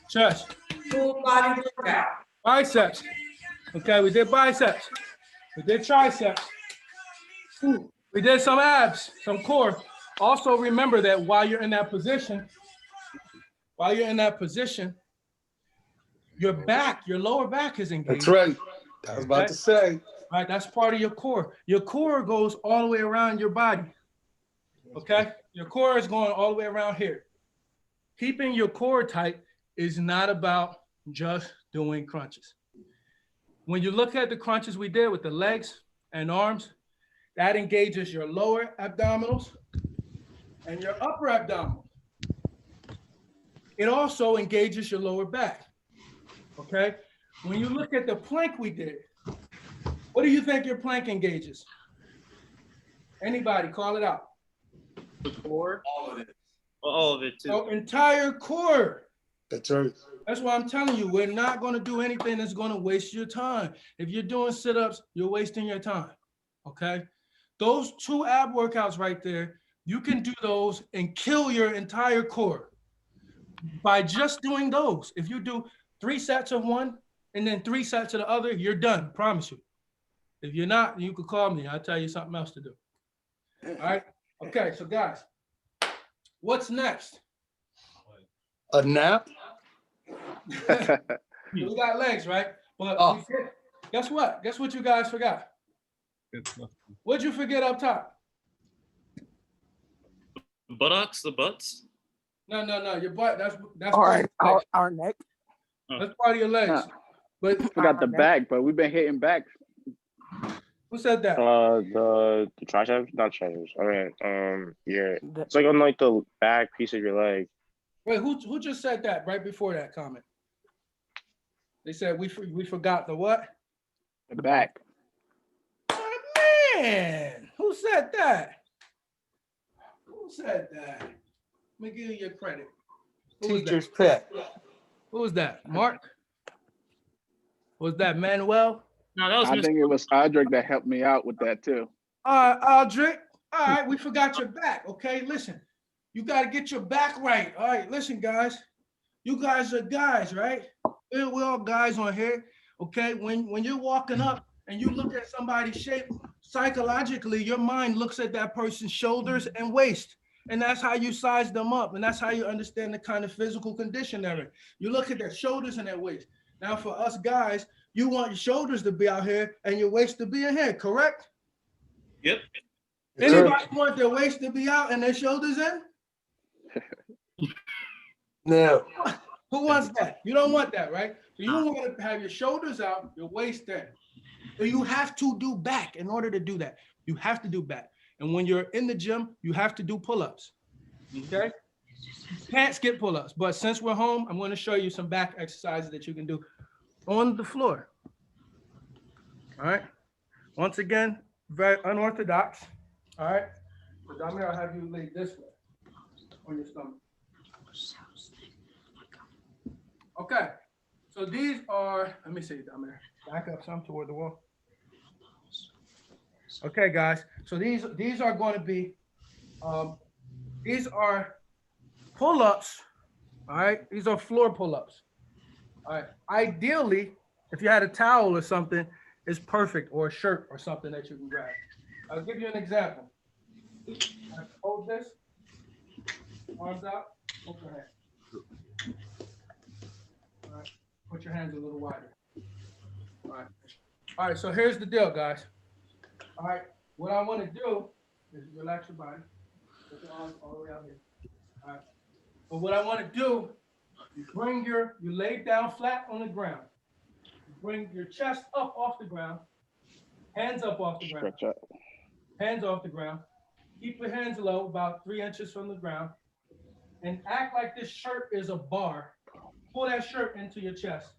chest, Full body workout. biceps. Okay, we did biceps. We did triceps. We did some abs, some core. Also remember that while you're in that position, your back, your lower back is engaged. That's right. I was about to say. Right, that's part of your core. Your core goes all the way around your body. Okay, your core is going all the way around here. Keeping your core tight is not about just doing crunches. When you look at the crunches we did with the legs and arms, that engages your lower abdominals and your upper abdominals. It also engages your lower back. Okay, when you look at the plank we did, what do you think your plank engages? Anybody, call it out. The core. All of it. All of it too. Your entire core. That's right. That's why I'm telling you, we're not going to do anything that's going to waste your time. If you're doing sit-ups, you're wasting your time. Okay? Those 2 ab workouts right there, you can do those and kill your entire core by just doing those. If you do 3 sets of one and then 3 sets of the other, you're done. Promise you. If you're not, you can call me. I'll tell you something else to do. All right? Okay, so guys, what's next? A nap? We got legs, right? But Oh. guess what? Guess what you guys forgot? What'd you forget up top? Buttocks, the butts. No, your butt. That's All part right, of your legs. our neck. That's part of your legs. Nah. But Forgot the back, but we've been hitting back. who said that? The triceps, not triceps. I mean, yeah, it's like on like the back piece of your leg. Wait, who just said that right before that comment? They said we forgot the what? The back. Oh, man, who said that? Who said that? Let me give you your credit. Who was that? Teacher's pet. Who was that? Mark? Was that Manuel? No, that was I Mr. think it was Audric that helped me out with that too. Aldrich. All right, we forgot your back. Okay, listen, you got to get your back right. All right, listen, guys. You guys are guys, right? We're all guys on here. Okay, when you're walking up and you look at somebody's shape, psychologically, your mind looks at that person's shoulders and waist. And that's how you size them up. And that's how you understand the kind of physical condition they're in. You look at their shoulders and their waist. Now, for us guys, you want your shoulders to be out here and your waist to be in here, correct? Yep. Anybody want their waist to be out and their shoulders in? No. Who wants that? You don't want that, right? So you want to have your shoulders out, your waist in. So you have to do back in order to do that. You have to do back. And when you're in the gym, you have to do pull-ups. Okay? You can't skip pull-ups. But since we're home, I'm going to show you some back exercises that you can do on the floor. All right? Once again, very unorthodox. All right? So Damir, I'll have you lay this way on your stomach. Okay. So these are, let me see, Damir. Back up some toward the wall. Okay, guys. So these are going to be, these are pull-ups. All right. These are floor pull-ups. All right. Ideally, if you had a towel or something, it's perfect, or a shirt or something that you can grab. I'll give you an example. Hold this. Arms out. Open your hand. All right. Put your hands a little wider. All right. All right. So here's the deal, guys. All right. What I want to do is relax your body. Put your arms all the way out here. All right. But what I want to do, you lay down flat on the ground. You bring your chest up off the ground. Hands up off the ground. Stretch up. Hands off the ground. Keep your hands low, about 3 inches from the ground. And act like this shirt is a bar. Pull that shirt into your chest.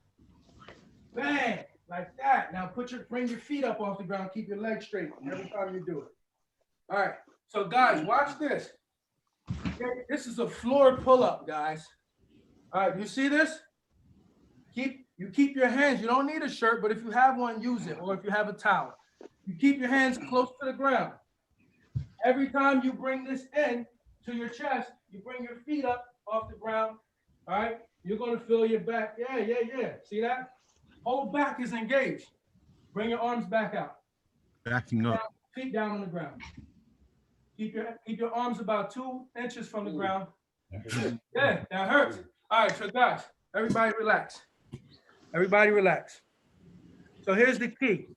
Bang, like that. Now bring your feet up off the ground. Keep your legs straight every time you do it. All right. So guys, watch this. Okay, this is a floor pull-up, guys. All right, you see this? You keep your hands. You don't need a shirt, but if you have one, use it. Or if you have a towel, you keep your hands close to the ground. Every time you bring this in to your chest, you bring your feet up off the ground. All right, you're gonna feel your back. Yeah. See that? Whole back is engaged. Bring your arms back out. Backing up. Feet down on the ground. Keep your arms about 2 inches from the ground. Yeah, that hurts. All right, so guys, everybody relax. Everybody relax. So here's the key.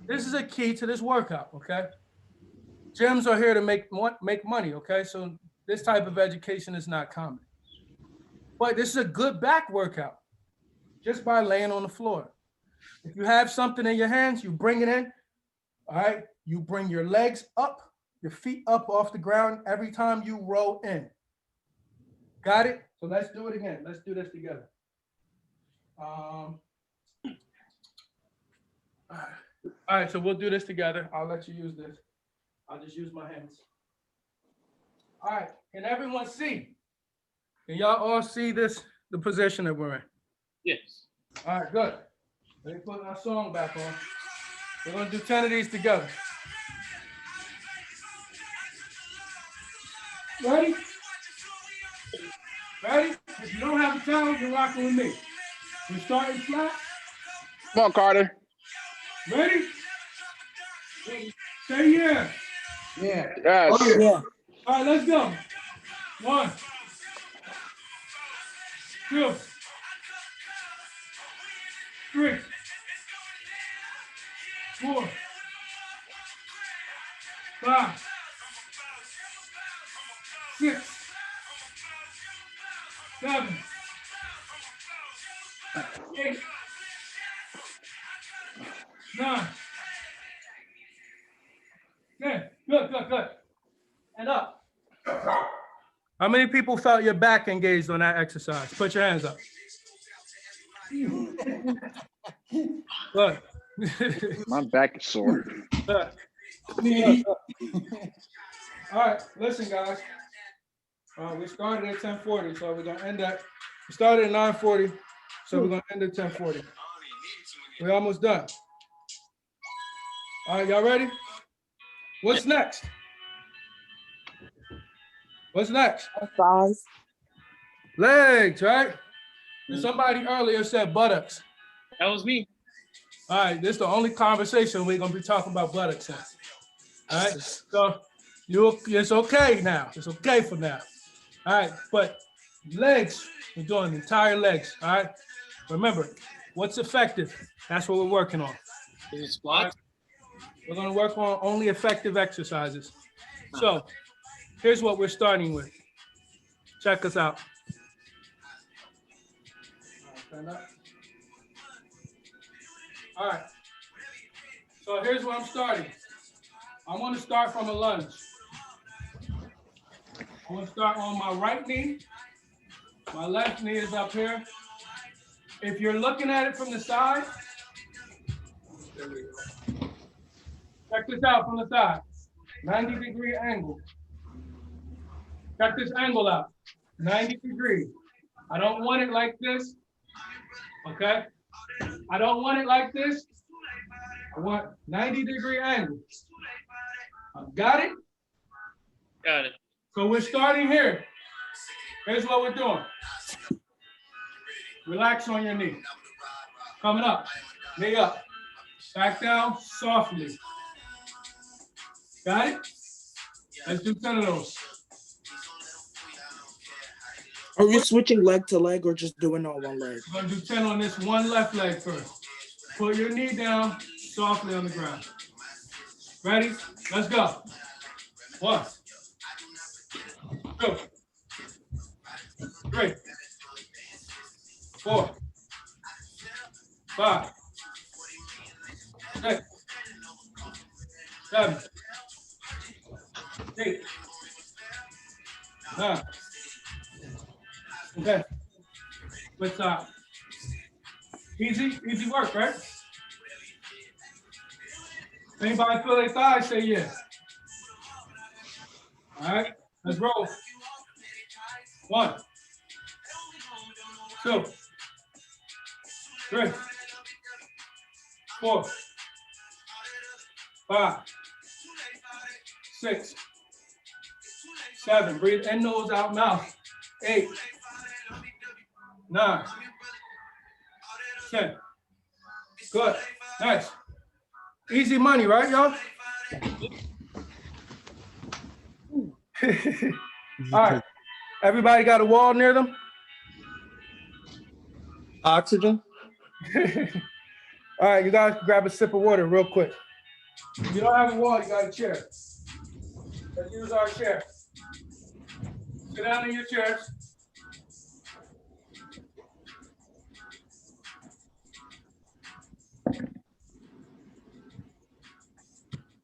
This is a key to this workout, okay? Gyms are here to make money, okay? So this type of education is not common. But this is a good back workout just by laying on the floor. If you have something in your hands, you bring it in, all right? You bring your legs up, your feet up off the ground every time you roll in. Got it? So let's do it again. Let's do this together. All right, so we'll do this together. I'll let you use this. I'll just use my hands. All right, can everyone see? Can y'all all see this, the position that we're in? Yes. All right, good. Let me put my song back on. We're gonna do 10 of these together. Ready? Ready? If you don't have a towel, you're rocking with me. We're starting flat. Come on, Carter. Ready? Say yeah. Yeah. Yes. Oh, yeah. All right, let's go. 1, 2, 3, 4, 5, 6, 7, 8, 9, 10. Good. And up. How many people felt your back engaged on that exercise? Put your hands up. Good. My back is sore. Good. All right, listen, guys. We started at 10:40, so we're gonna end at. We started at 9:40, so we're gonna end at 10:40. We're almost done. All right, y'all ready? What's next? What's next? Thighs. Legs, right? And somebody earlier said buttocks. That was me. All right, this is the only conversation we're gonna be talking about buttocks in. All right, so it's okay now. It's okay for now. All right, but legs, we're doing entire legs. All right, remember, What's effective? That's what we're working on. Is it squats? We're gonna work on only effective exercises. So here's what we're starting with. Check us out. All right. So here's where I'm starting. I want to start from a lunge. I want to start on my right knee. My left knee is up here. If you're looking at it from the side, check this out from the side. 90-degree angle. Check this angle out. 90 degrees. I don't want it like this. Okay? I don't want it like this. I want 90-degree angle. Got it? Got it. So we're starting here. Here's what we're doing. Relax on your knee. Coming up. Knee up. Back down softly. Got it? Let's do 10 of those. Are we switching leg to leg or just doing all one leg? We're gonna do 10 on this one left leg first. Put your knee down softly on the ground. Ready? Let's go. 1, 2, 3, 4, 5, 6, 7, 8, 9. Okay. What's up? Easy work, right? Anybody feel their thighs? Say yeah. All right, let's roll. 1, 2, 3, 4, 5, 6, 7. Breathe in, nose out, mouth. 8, 9, 10. Good. Nice. Easy money, right, y'all? All right. Everybody got a wall near them? Oxygen? All right, you guys grab a sip of water real quick. If you don't have a wall, you got a chair. Let's use our chair. Sit down in your chairs.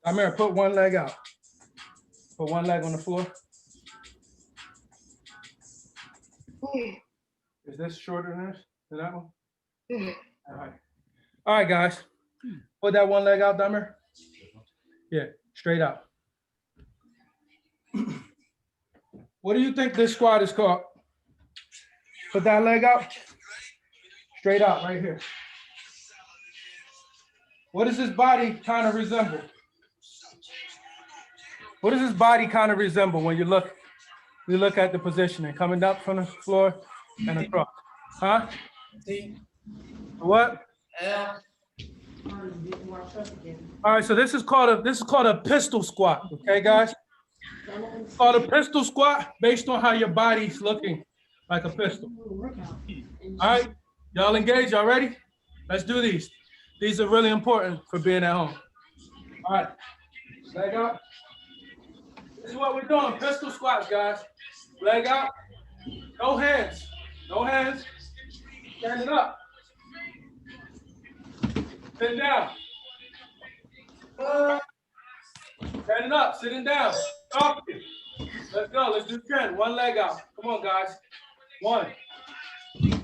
Amir, put one leg out. Put one leg on the floor. Is this shorter than this? Than that one? All right. All right, guys. Put that one leg out, Damir. Yeah, straight out. What do you think this squat is called? Put that leg out. Straight out, right here. What does his body kind of resemble? What does his body kind of resemble when you look at the positioning, coming up from the floor and across? Huh? What? All right, so this is called a pistol squat, okay, guys? It's called a pistol squat based on how your body's looking like a pistol. All right, y'all engaged, y'all ready? Let's do these. These are really important for being at home. All right, leg up. This is what we're doing, pistol squats, guys. Leg up, no hands, no hands. Stand it up. Sit down. Standing up, sitting down. Talking. Let's go. Let's do 10. One leg out. Come on, guys. 1. If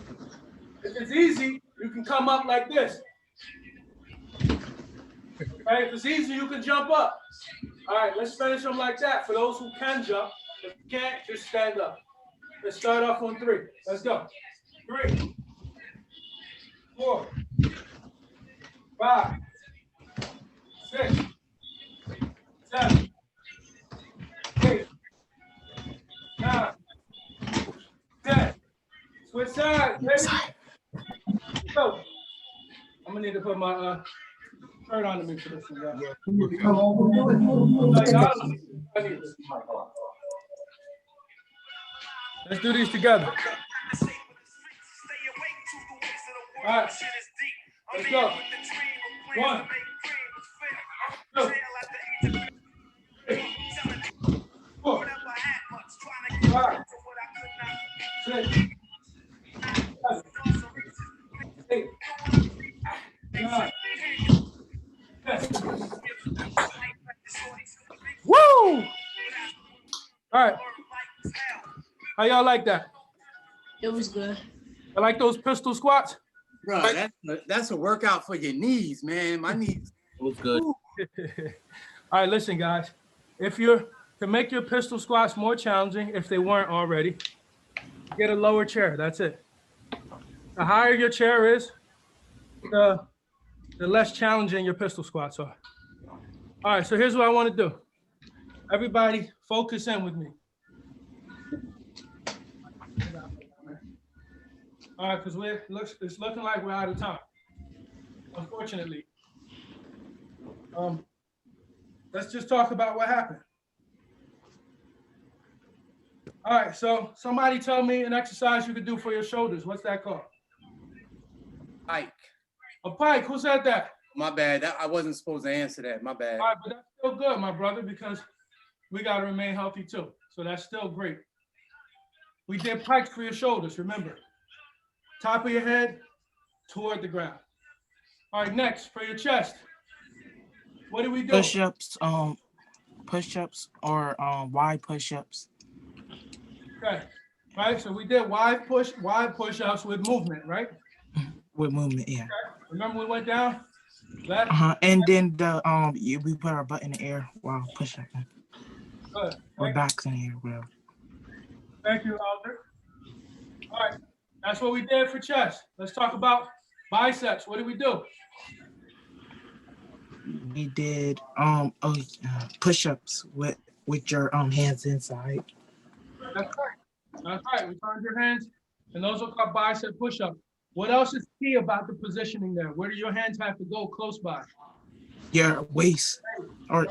it's easy, you can come up like this. Okay, if it's easy, you can jump up. All right, let's finish them like that. For those who can jump, if you can't, just stand up. Let's start off on 3. Let's go. 3, 4, 5, 6, 7, 8, 9, 10. Switch sides, baby. Go. I'm gonna need to put my shirt on to me for this one, guys. Let's do these together. All right. Let's go. 1, 2, 3, 4, 5, 6, 7, 8, 9, 10. Woo! All right. How y'all like that? It was good. I like those pistol squats. Bro, that's a workout for your knees, man. My knees. It was good. All right, listen, guys. If you're to make your pistol squats more challenging, if they weren't already, get a lower chair. That's it. The higher your chair is, the less challenging your pistol squats are. All right, so here's what I want to do. Everybody, focus in with me. All right, because it's looking like we're out of time, unfortunately. Let's just talk about what happened. All right, so somebody tell me an exercise you could do for your shoulders. What's that called? Pike. A pike. Who said that? My bad. I wasn't supposed to answer that. My bad. All right, but that's still good, my brother, because we got to remain healthy too. So that's still great. We did pikes for your shoulders, remember. Top of your head toward the ground. All right, next, for your chest. What do we do? Push-ups, push-ups or wide push-ups. Okay, right, so we did wide push-ups with movement, right? With movement, yeah. Okay. Remember we went down? Left. And then we put our butt in the air while push-up. Good. Or backs in the air, whatever. Thank you, Alder. All right, that's what we did for chest. Let's talk about biceps. What did we do? We did push-ups with your hands inside. That's right. That's right. We turned your hands, and those are called bicep push-ups. What else is key about the positioning there? Where do your hands have to go close by? Your waist. Or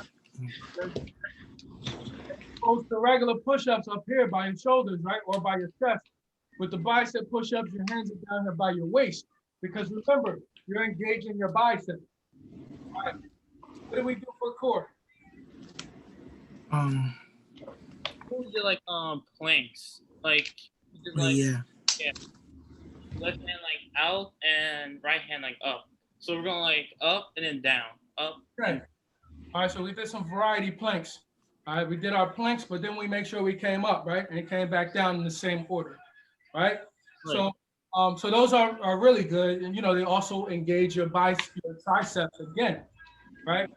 Close to regular push-ups up here by your shoulders, right? Or by your chest. With the bicep push-ups, your hands are down here by your waist. Because remember, you're engaging your biceps. All right. What do we do for core? We did like planks, like we did, like yeah. Left hand like out and right hand like up. So we're going like up and then down, up. Okay. All right, so we did some variety planks. All right, we did our planks, but then we make sure we came up, right? And it came back down in the same order, right? So so those are really good. And, you know, they also engage your triceps again, right?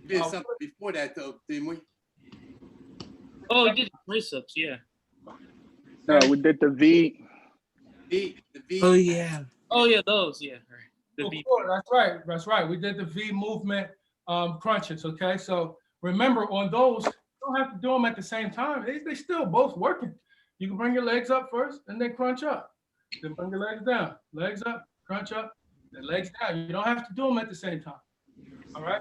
We did something before that, though, didn't we? Oh, we did triceps, yeah. No, we did the V. The V. Oh, yeah. Oh, yeah, those, yeah. The V. That's right. That's right. We did the V movement crunches, okay? So remember, on those, you don't have to do them at the same time. They still both working. You can bring your legs up first and then crunch up. Then bring your legs down. Legs up, crunch up, then legs down. You don't have to do them at the same time, all right?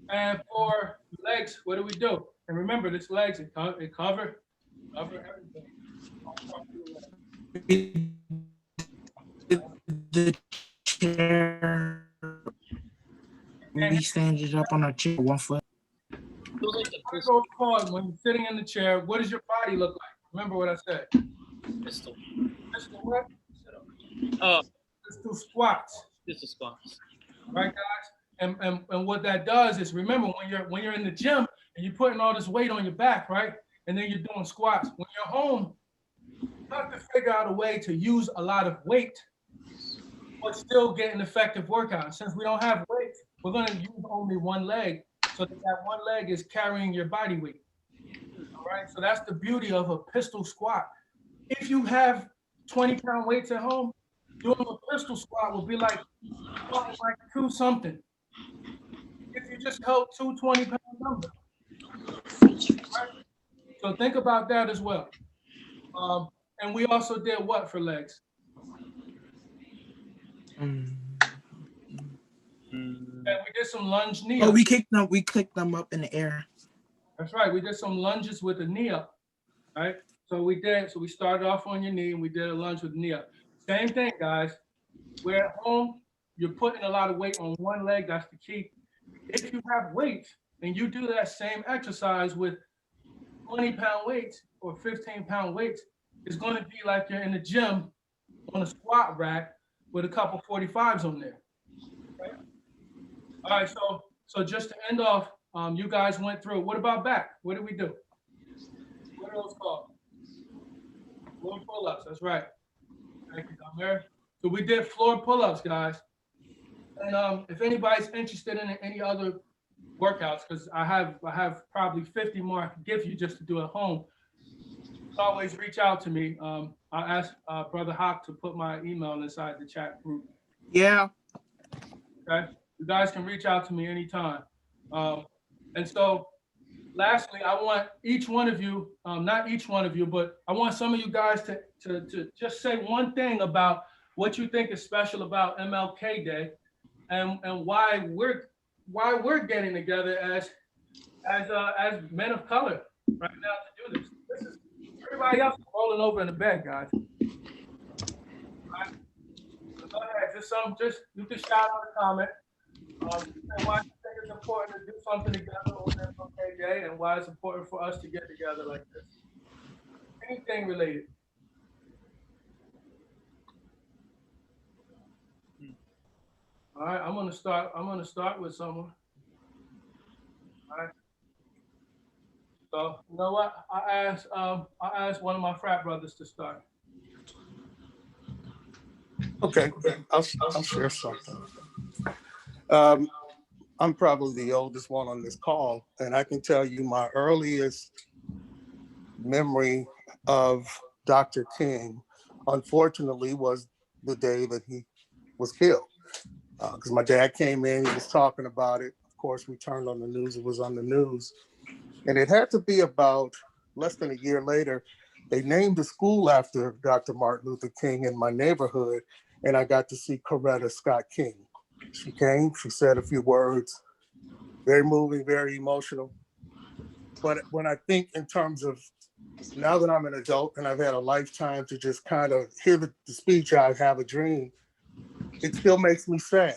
And for legs, what do we do? And remember, this legs, it cover everything. The chair, we stand it up on our chair 1 foot. When you're sitting in the chair, what does your body look like? Remember what I said. Pistol. Pistol what? Pistol squats. Pistol squats. Right, guys? And what that does is, remember, when you're in the gym and you're putting all this weight on your back, right? And then you're doing squats. When you're home, you have to figure out a way to use a lot of weight, but still get an effective workout. Since we don't have weight, we're going to use only one leg, so that one leg is carrying your body weight. All right, so that's the beauty of a pistol squat. If you have 20-pound weights at home, doing a pistol squat will be like 2 something. If you just held 2 20-pound numbers. Right? So think about that as well. And we also did what for legs? And we did some lunge knee. Oh, we clicked them up in the air. That's right. We did some lunges with the knee up, right? So we started off on your knee and we did a lunge with the knee up. Same thing, guys. We're at home. you're putting a lot of weight on one leg. That's the key. If you have weights and you do that same exercise with 20-pound weights or 15-pound weights, it's going to be like you're in the gym on a squat rack with a couple 45s on there. Right? All right, so just to end off, you guys went through. What about back? What did we do? What are those called? Floor pull-ups. That's right. Thank you, Damir. So we did floor pull-ups, guys. And if anybody's interested in any other workouts, because I have probably 50 more I can give you just to do at home, always reach out to me. I asked Brother Hawk to put my email inside the chat group. Yeah. Okay, you guys can reach out to me anytime. And so, lastly, I want each one of you, not each one of you, but I want some of you guys to just say one thing about what you think is special about MLK Day, and why we're getting together as men of color right now to do this. This is everybody else is rolling over in the bed, guys. Right? So go ahead, just you can shout out a comment. And why you think it's important to do something together on MLK Day, and why it's important for us to get together like this. Anything related. All right, I'm gonna start with someone. All right. So you know what? I asked one of my frat brothers to start. Okay, I'll share something. I'm probably the oldest one on this call, and I can tell you my earliest memory of Dr. King, unfortunately, was the day that he was killed. Because my dad came in, he was talking about it. Of course, we turned on the news, it was on the news. And it had to be about less than a year later, they named a school after Dr. Martin Luther King in my neighborhood, and I got to see Coretta Scott King. She came, she said a few words, very moving, very emotional. But when I think in terms of now that I'm an adult and I've had a lifetime to just kind of hear the speech, I have a dream, it still makes me sad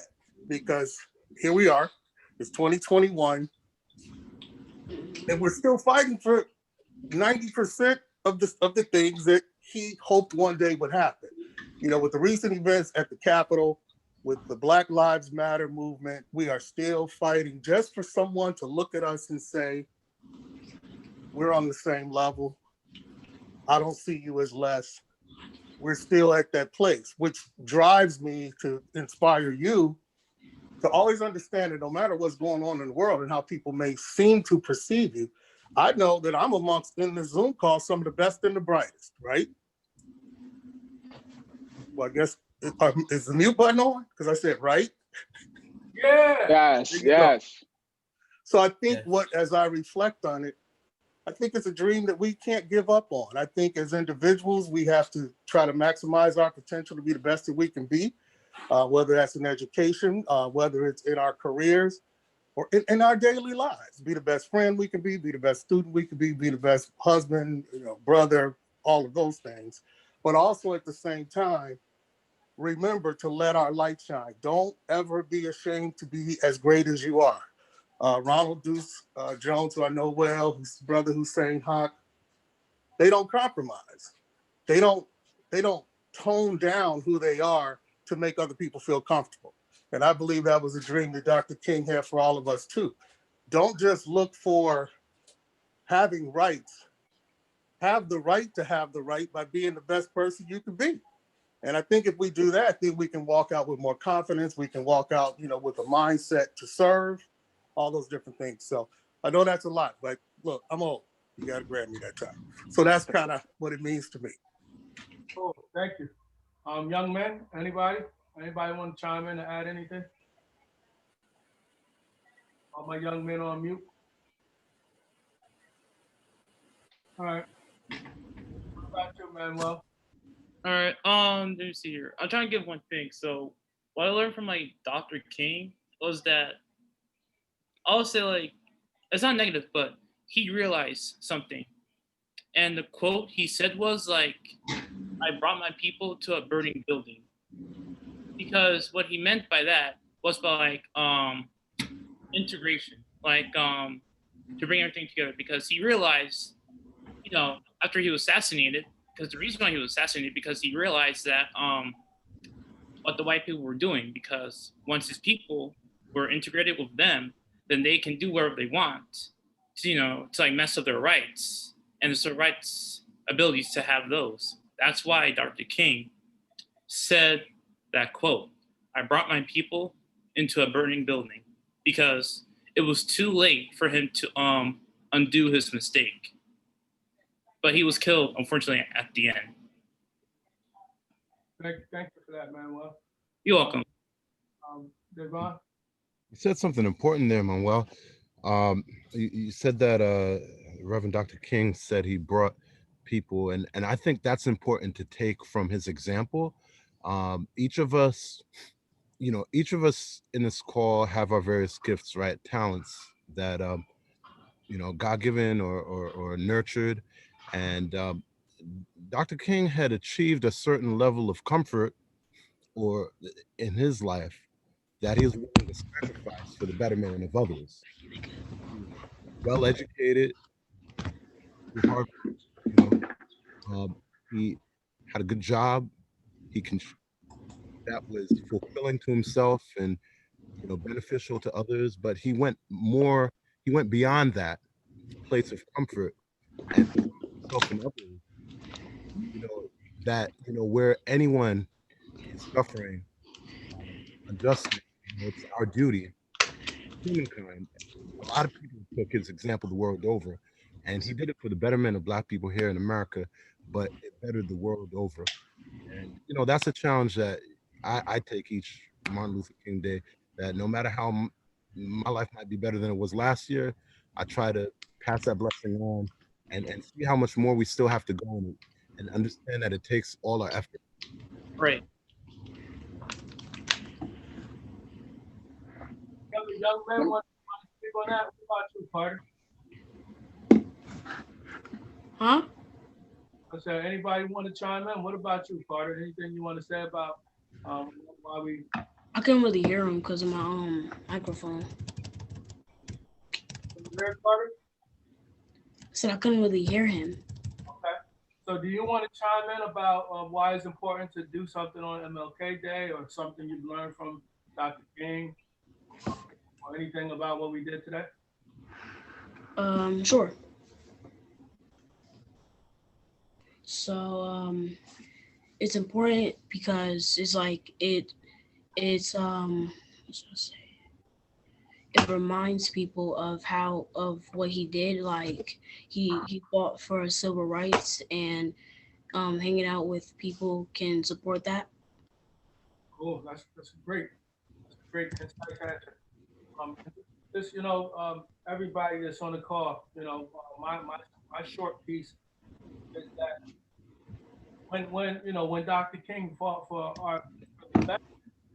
because here we are, it's 2021, and we're still fighting for 90% of the things that he hoped one day would happen. You know, with the recent events at the Capitol, with the Black Lives Matter movement, we are still fighting just for someone to look at us and say, we're on the same level. I don't see you as less. We're still at that place, which drives me to inspire you to always understand that no matter what's going on in the world and how people may seem to perceive you, I know that I'm amongst in this Zoom call some of the best and the brightest, right? Well, I guess, is the mute button on? Because I said, right? Yeah. Yes, yes. So I think as I reflect on it, I think it's a dream that we can't give up on. I think as individuals, we have to try to maximize our potential to be the best that we can be, whether that's in education, whether it's in our careers, or in our daily lives. Be the best friend we can be the best student we can be the best husband, brother, all of those things. But also at the same time, remember to let our light shine. Don't ever be ashamed to be as great as you are. Ronald Deuce Jones, who I know well, his brother Hussein Haq, they don't compromise. They don't tone down who they are to make other people feel comfortable. And I believe that was a dream that Dr. King had for all of us too. Don't just look for having rights. Have the right to have the right by being the best person you can be. And I think if we do that, then we can walk out with more confidence. We can walk out, with a mindset to serve, all those different things. So I know that's a lot, but look, I'm old. You got to grab me that time. So that's kind of what it means to me. Cool. Thank you. Young men, anybody want to chime in and add anything? All my young men on mute. All right. What about you, Manuel? All right. Let me see here. I'm trying to give one thing. So what I learned from Dr. King was that I would say it's not negative, but he realized something. And the quote he said was I brought my people to a burning building. because what he meant by that was by integration, to bring everything together. Because he realized, after he was assassinated, because the reason why he was assassinated, because he realized that what the white people were doing. Because once his people were integrated with them, then they can do whatever they want to mess up their rights and the civil rights abilities to have those. That's why Dr. King said that quote, "I brought my people into a burning building," because it was too late for him to undo his mistake. But he was killed, unfortunately, at the end. Thank you for that, Manuel. You're welcome. Devon? You said something important there, Manuel. You said that Reverend Dr. King said he brought people, and I think that's important to take from his example. Each of us in this call have our various gifts, right? Talents that God-given or nurtured, and Dr. King had achieved a certain level of comfort or in his life that he was willing to sacrifice for the betterment of others. He was well educated, Harvard, you know, he had a good job. He can that was fulfilling to himself and beneficial to others. But he went beyond that place of comfort and himself and others. Where anyone is suffering unjustly, it's our duty, humankind. A lot of people took his example the world over, and he did it for the betterment of Black people here in America, but it bettered the world over. And that's a challenge that I take each Martin Luther King Day. That no matter how my life might be better than it was last year, I try to pass that blessing on and see how much more we still have to go and understand that it takes all our effort. Right. Young man want to speak on that? What about you, Carter? Huh? I said, anybody want to chime in? What about you, Carter? Anything you want to say about why we? I couldn't really hear him because of my microphone. Hear Carter? I said I couldn't really hear him. Okay. So, do you want to chime in about why it's important to do something on MLK Day, or something you've learned from Dr. King, or anything about what we did today? Sure. So it's important because it's like it's what's I say? It reminds people of what he did. Like he fought for civil rights, and hanging out with people can support that. Cool. That's great. That's a great concise answer. Just everybody that's on the call, my short piece is that when Dr. King fought for our betterment,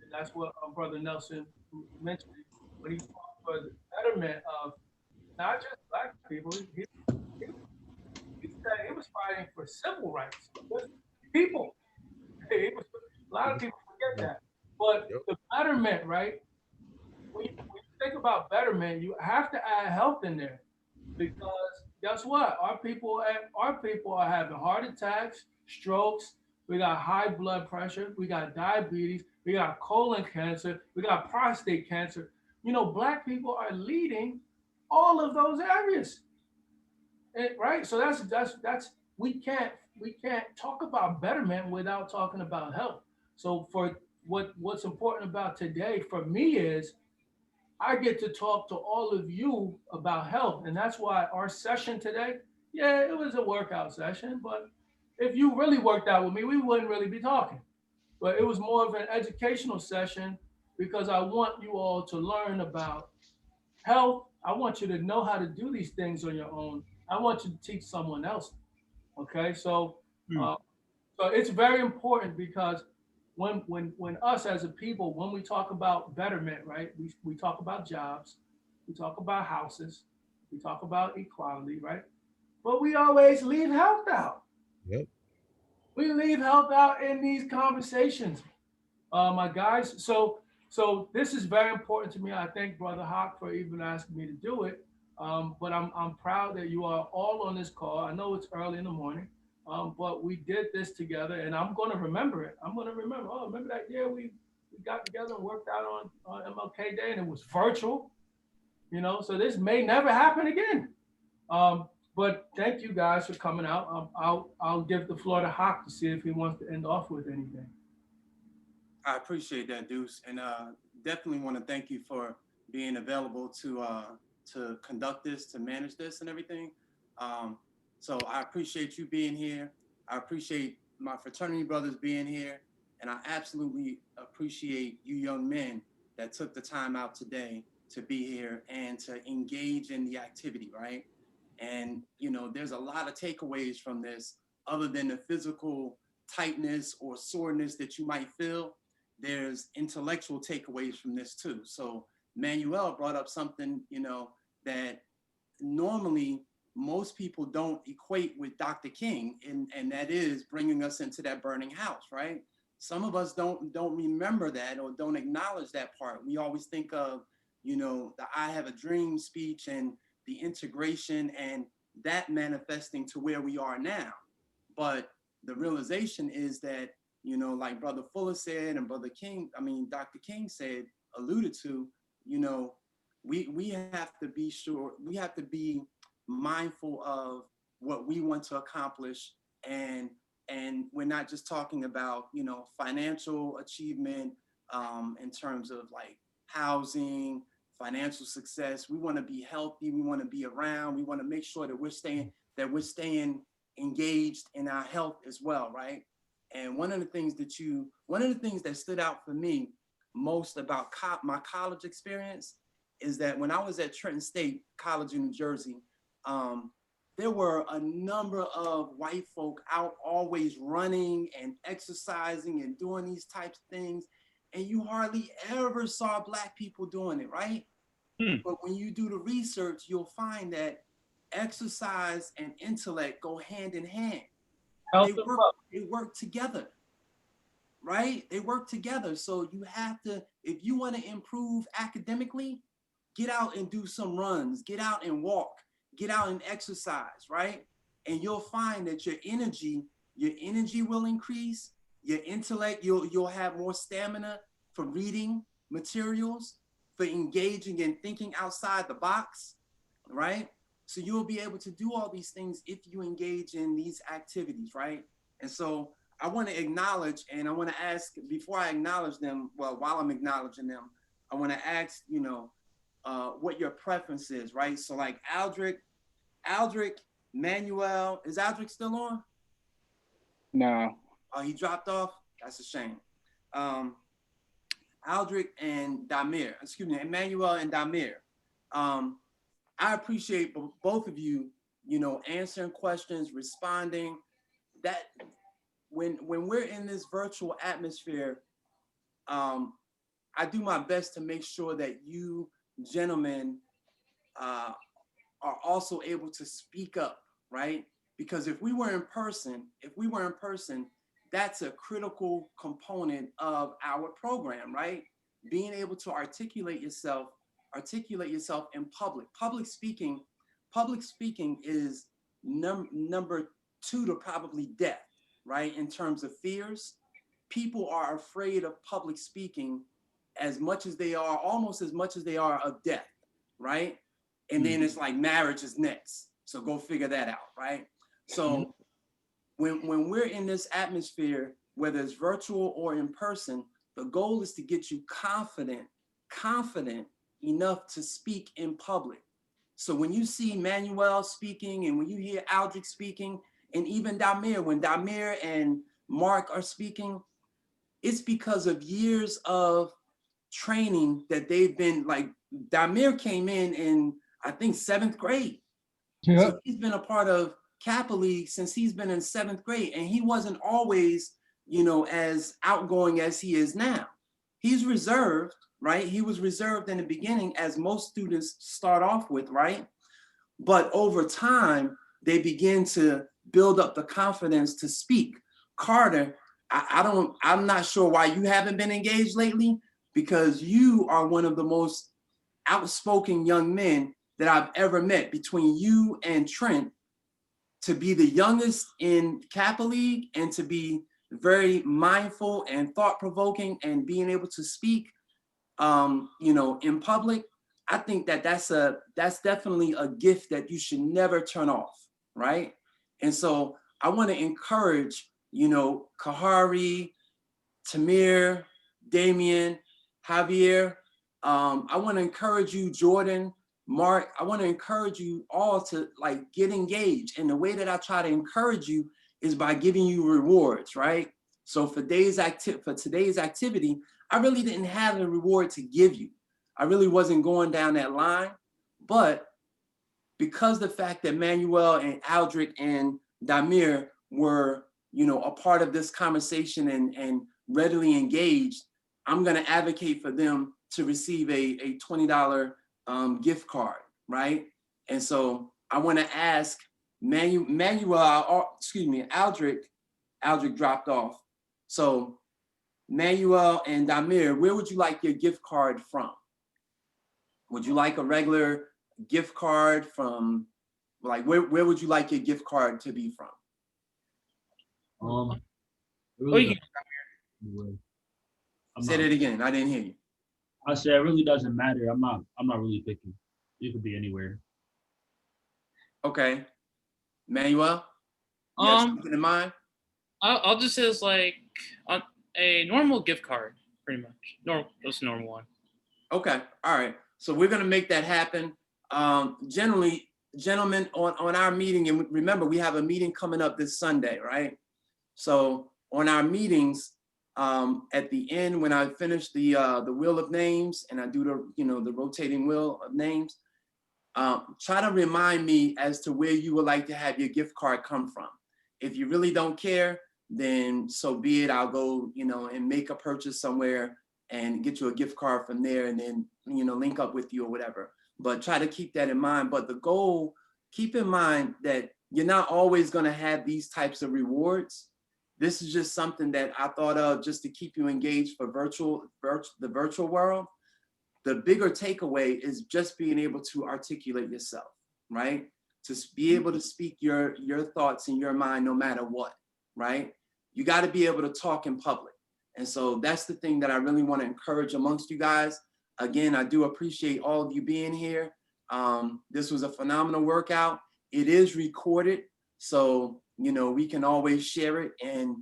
and that's what Brother Nelson mentioned, when he fought for the betterment of not just Black people, he said he was fighting for civil rights, just people. A lot of people forget that, but the betterment, right? When you think about betterment, you have to add health in there, because guess what? Our people are having heart attacks, strokes. We got high blood pressure. We got diabetes. We got colon cancer. We got prostate cancer. Black people are leading all of those areas, right? So that's we can't talk about betterment without talking about health. So for what's important about today for me is I get to talk to all of you about health. And that's why our session today, yeah, it was a workout session, but if you really worked out with me, we wouldn't really be talking. But it was more of an educational session because I want you all to learn about health. I want you to know how to do these things on your own. I want you to teach someone else. Okay. So it's very important because when us as a people, when we talk about betterment, right? We talk about jobs, we talk about houses, we talk about equality, right? But we always leave health out. Yep. We leave health out in these conversations. My guys. So this is very important to me. I thank Brother Hawk for even asking me to do it. But I'm proud that you are all on this call. I know it's early in the morning, but we did this together, and I'm going to remember it. I'm going to remember. Oh, remember that year we got together and worked out on MLK Day, and it was virtual. So this may never happen again. Um, but thank you guys for coming out. I'll give the floor to Hawk to see if he wants to end off with anything. I appreciate that, Deuce, and definitely want to thank you for being available to conduct this, to manage this, and everything. So I appreciate you being here. I appreciate my fraternity brothers being here, and I absolutely appreciate you young men that took the time out today to be here and to engage in the activity, right? And there's a lot of takeaways from this, other than the physical tightness or soreness that you might feel. There's intellectual takeaways from this too. So Manuel brought up something, that normally most people don't equate with Dr. King, and that is bringing us into that burning house, right? Some of us don't remember that or don't acknowledge that part. We always think of, the I Have a Dream speech and the integration and that manifesting to where we are now. But the realization is that, like Brother Fuller said and Dr. King said, alluded to, we have to be sure, we have to be mindful of what we want to accomplish. And we're not just talking about, financial achievement in terms of like housing, financial success. We want to be healthy. We want to be around. We want to make sure that we're staying engaged in our health as well, right? And one of the things that stood out for me most about my college experience is that when I was at Trenton State College in New Jersey, there were a number of white folk out always running and exercising and doing these types of things, and you hardly ever saw Black people doing it, right? But when you do the research, you'll find that exercise and intellect go hand in hand. They work together, right? They work together. So you have to, if you want to improve academically, get out and do some runs, get out and walk, get out and exercise, right? And you'll find that your energy will increase, your intellect, you'll have more stamina for reading materials, for engaging and thinking outside the box, right? So you'll be able to do all these things if you engage in these activities, right? And so I want to acknowledge, and I want to ask, before I acknowledge them, well, while I'm acknowledging them, I want to ask, what your preference is, right? So like Aldric, Manuel, is Aldric still on? No. Oh, he dropped off? That's a shame. Aldric and Damir, Emmanuel and Damir. I appreciate both of you, answering questions, responding. That when we're in this virtual atmosphere, I do my best to make sure that you gentlemen are also able to speak up, right? Because if we were in person, that's a critical component of our program, right? Being able to articulate yourself in public. Public speaking is number 2 to probably death, right? In terms of fears, people are afraid of public speaking almost as much as they are of death, right? And then it's like marriage is next. So go figure that out, right? So when we're in this atmosphere, whether it's virtual or in person, the goal is to get you confident enough to speak in public. So when you see Manuel speaking and when you hear Aldric speaking, and even Damir, when Damir and Mark are speaking, it's because of years of training that they've been, like, Damir came in I think 7th grade. Yeah. So he's been a part of Kappa League since he's been in 7th grade, and he wasn't always, as outgoing as he is now. He's reserved, right? He was reserved in the beginning, as most students start off with, right? But over time, they begin to build up the confidence to speak. Carter, I'm not sure why you haven't been engaged lately, because you are one of the most outspoken young men that I've ever met. Between you and Trent, to be the youngest in Kappa League and to be very mindful and thought-provoking and being able to speak, you know, in public, I think that that's definitely a gift that you should never turn off, right? And so I want to encourage, you know, Kahari, Tamir, Damien, Javier. I want to encourage you, Jordan, Mark. I want to encourage you all to like get engaged. And the way that I try to encourage you is by giving you rewards, right? So for today's activity, I really didn't have a reward to give you. I really wasn't going down that line, but because the fact that Manuel and Aldrich and Damir were, you know, a part of this conversation and readily engaged, I'm going to advocate for them to receive a $20 gift card, right? And so I want to ask Aldrich dropped off. So Manuel and Damir, where would you like your gift card from? Would you like a regular gift card from, like, where would you like your gift card to be from? Oh, Really you anyway. Say that again. I didn't hear you. I said it really doesn't matter. I'm not really picky. You could be anywhere. Okay. Manuel? You have something in mind? I'll just say it's like a normal gift card, pretty much. Just a normal one. Okay. All right. So we're gonna make that happen. Generally, gentlemen, on our meeting, and remember we have a meeting coming up this Sunday, right? So on our meetings, at the end when I finish the wheel of names and I do the rotating wheel of names, try to remind me as to where you would like to have your gift card come from. If you really don't care, then so be it. I'll go, and make a purchase somewhere and get you a gift card from there, and then, link up with you or whatever. But try to keep that in mind. But the goal, keep in mind that you're not always going to have these types of rewards. This is just something that I thought of just to keep you engaged for the virtual world. The bigger takeaway is just being able to articulate yourself, right? To be able to speak your thoughts in your mind no matter what, right? You got to be able to talk in public. And so that's the thing that I really want to encourage amongst you guys. Again, I do appreciate all of you being here. This was a phenomenal workout. It is recorded, so we can always share it and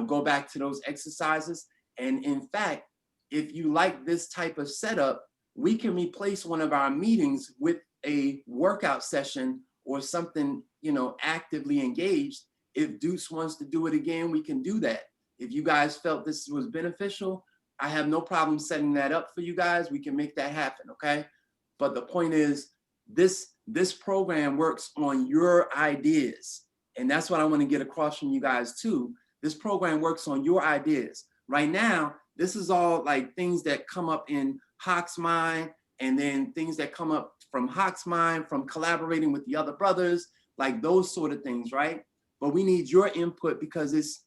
go back to those exercises. And in fact, if you like this type of setup, we can replace one of our meetings with a workout session or something, actively engaged. If Deuce wants to do it again, we can do that. If you guys felt this was beneficial, I have no problem setting that up for you guys. We can make that happen, okay? But the point is, this program works on your ideas. And that's what I want to get across from you guys too. This program works on your ideas. Right now, this is all like things that come up in Hawk's mind, and then things that come up from Hawk's mind from collaborating with the other brothers, like those sort of things, right? But we need your input because it's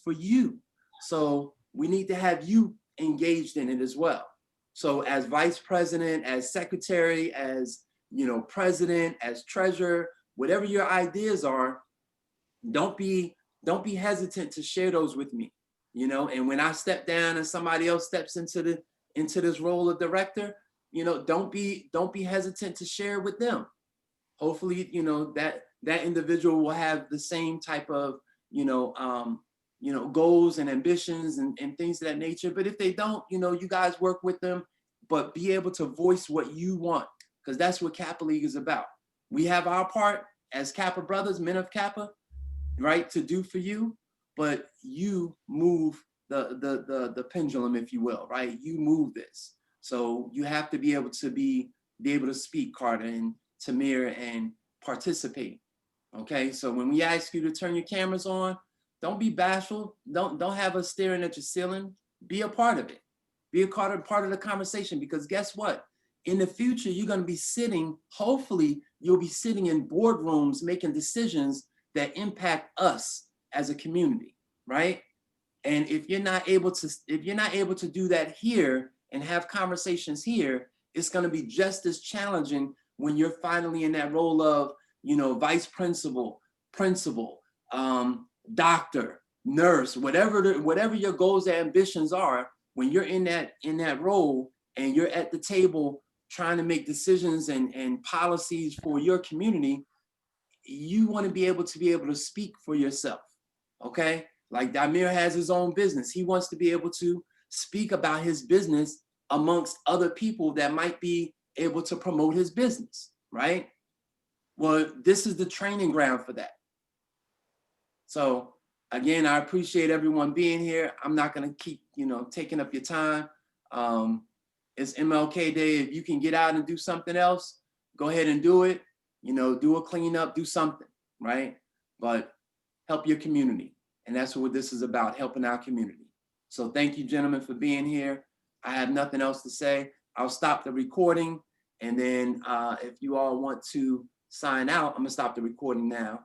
for you. So we need to have you engaged in it as well. So as vice president, as secretary, as president, as treasurer, whatever your ideas are, don't be hesitant to share those with me. And when I step down and somebody else steps into this role of director, don't be hesitant to share with them. Hopefully, that individual will have the same type of goals and ambitions and things of that nature. But if they don't, you guys work with them, but be able to voice what you want, because that's what Kappa League is about. We have our part as Kappa brothers, men of Kappa, right, to do for you, but you move the pendulum, if you will, right? You move this. So you have to be able to speak, Carter and Tamir, and participate. Okay, so when we ask you to turn your cameras on, don't be bashful. Don't have us staring at your ceiling. Be a part of it. Be a part of the conversation, because guess what? In the future, you're going to be hopefully you'll be sitting in boardrooms making decisions that impact us as a community. right? And if you're not able to do that here and have conversations here, it's going to be just as challenging when you're finally in that role of, you know, vice principal, doctor, nurse, whatever your goals and ambitions are. When you're in that role and you're at the table trying to make decisions and policies for your community, you want to be able to speak for yourself. Okay, like Damir has his own business. He wants to be able to speak about his business amongst other people that might be able to promote his business, right? Well, this is the training ground for that. So again, I appreciate everyone being here. I'm not going to keep, you know, taking up your time. It's MLK Day. If you can get out and do something else, go ahead and do it. You know, do a cleanup, do something, right? But help your community. And that's what this is about, helping our community. So thank you, gentlemen, for being here. I have nothing else to say. I'll stop the recording. And then if you all want to sign out, I'm gonna stop the recording now.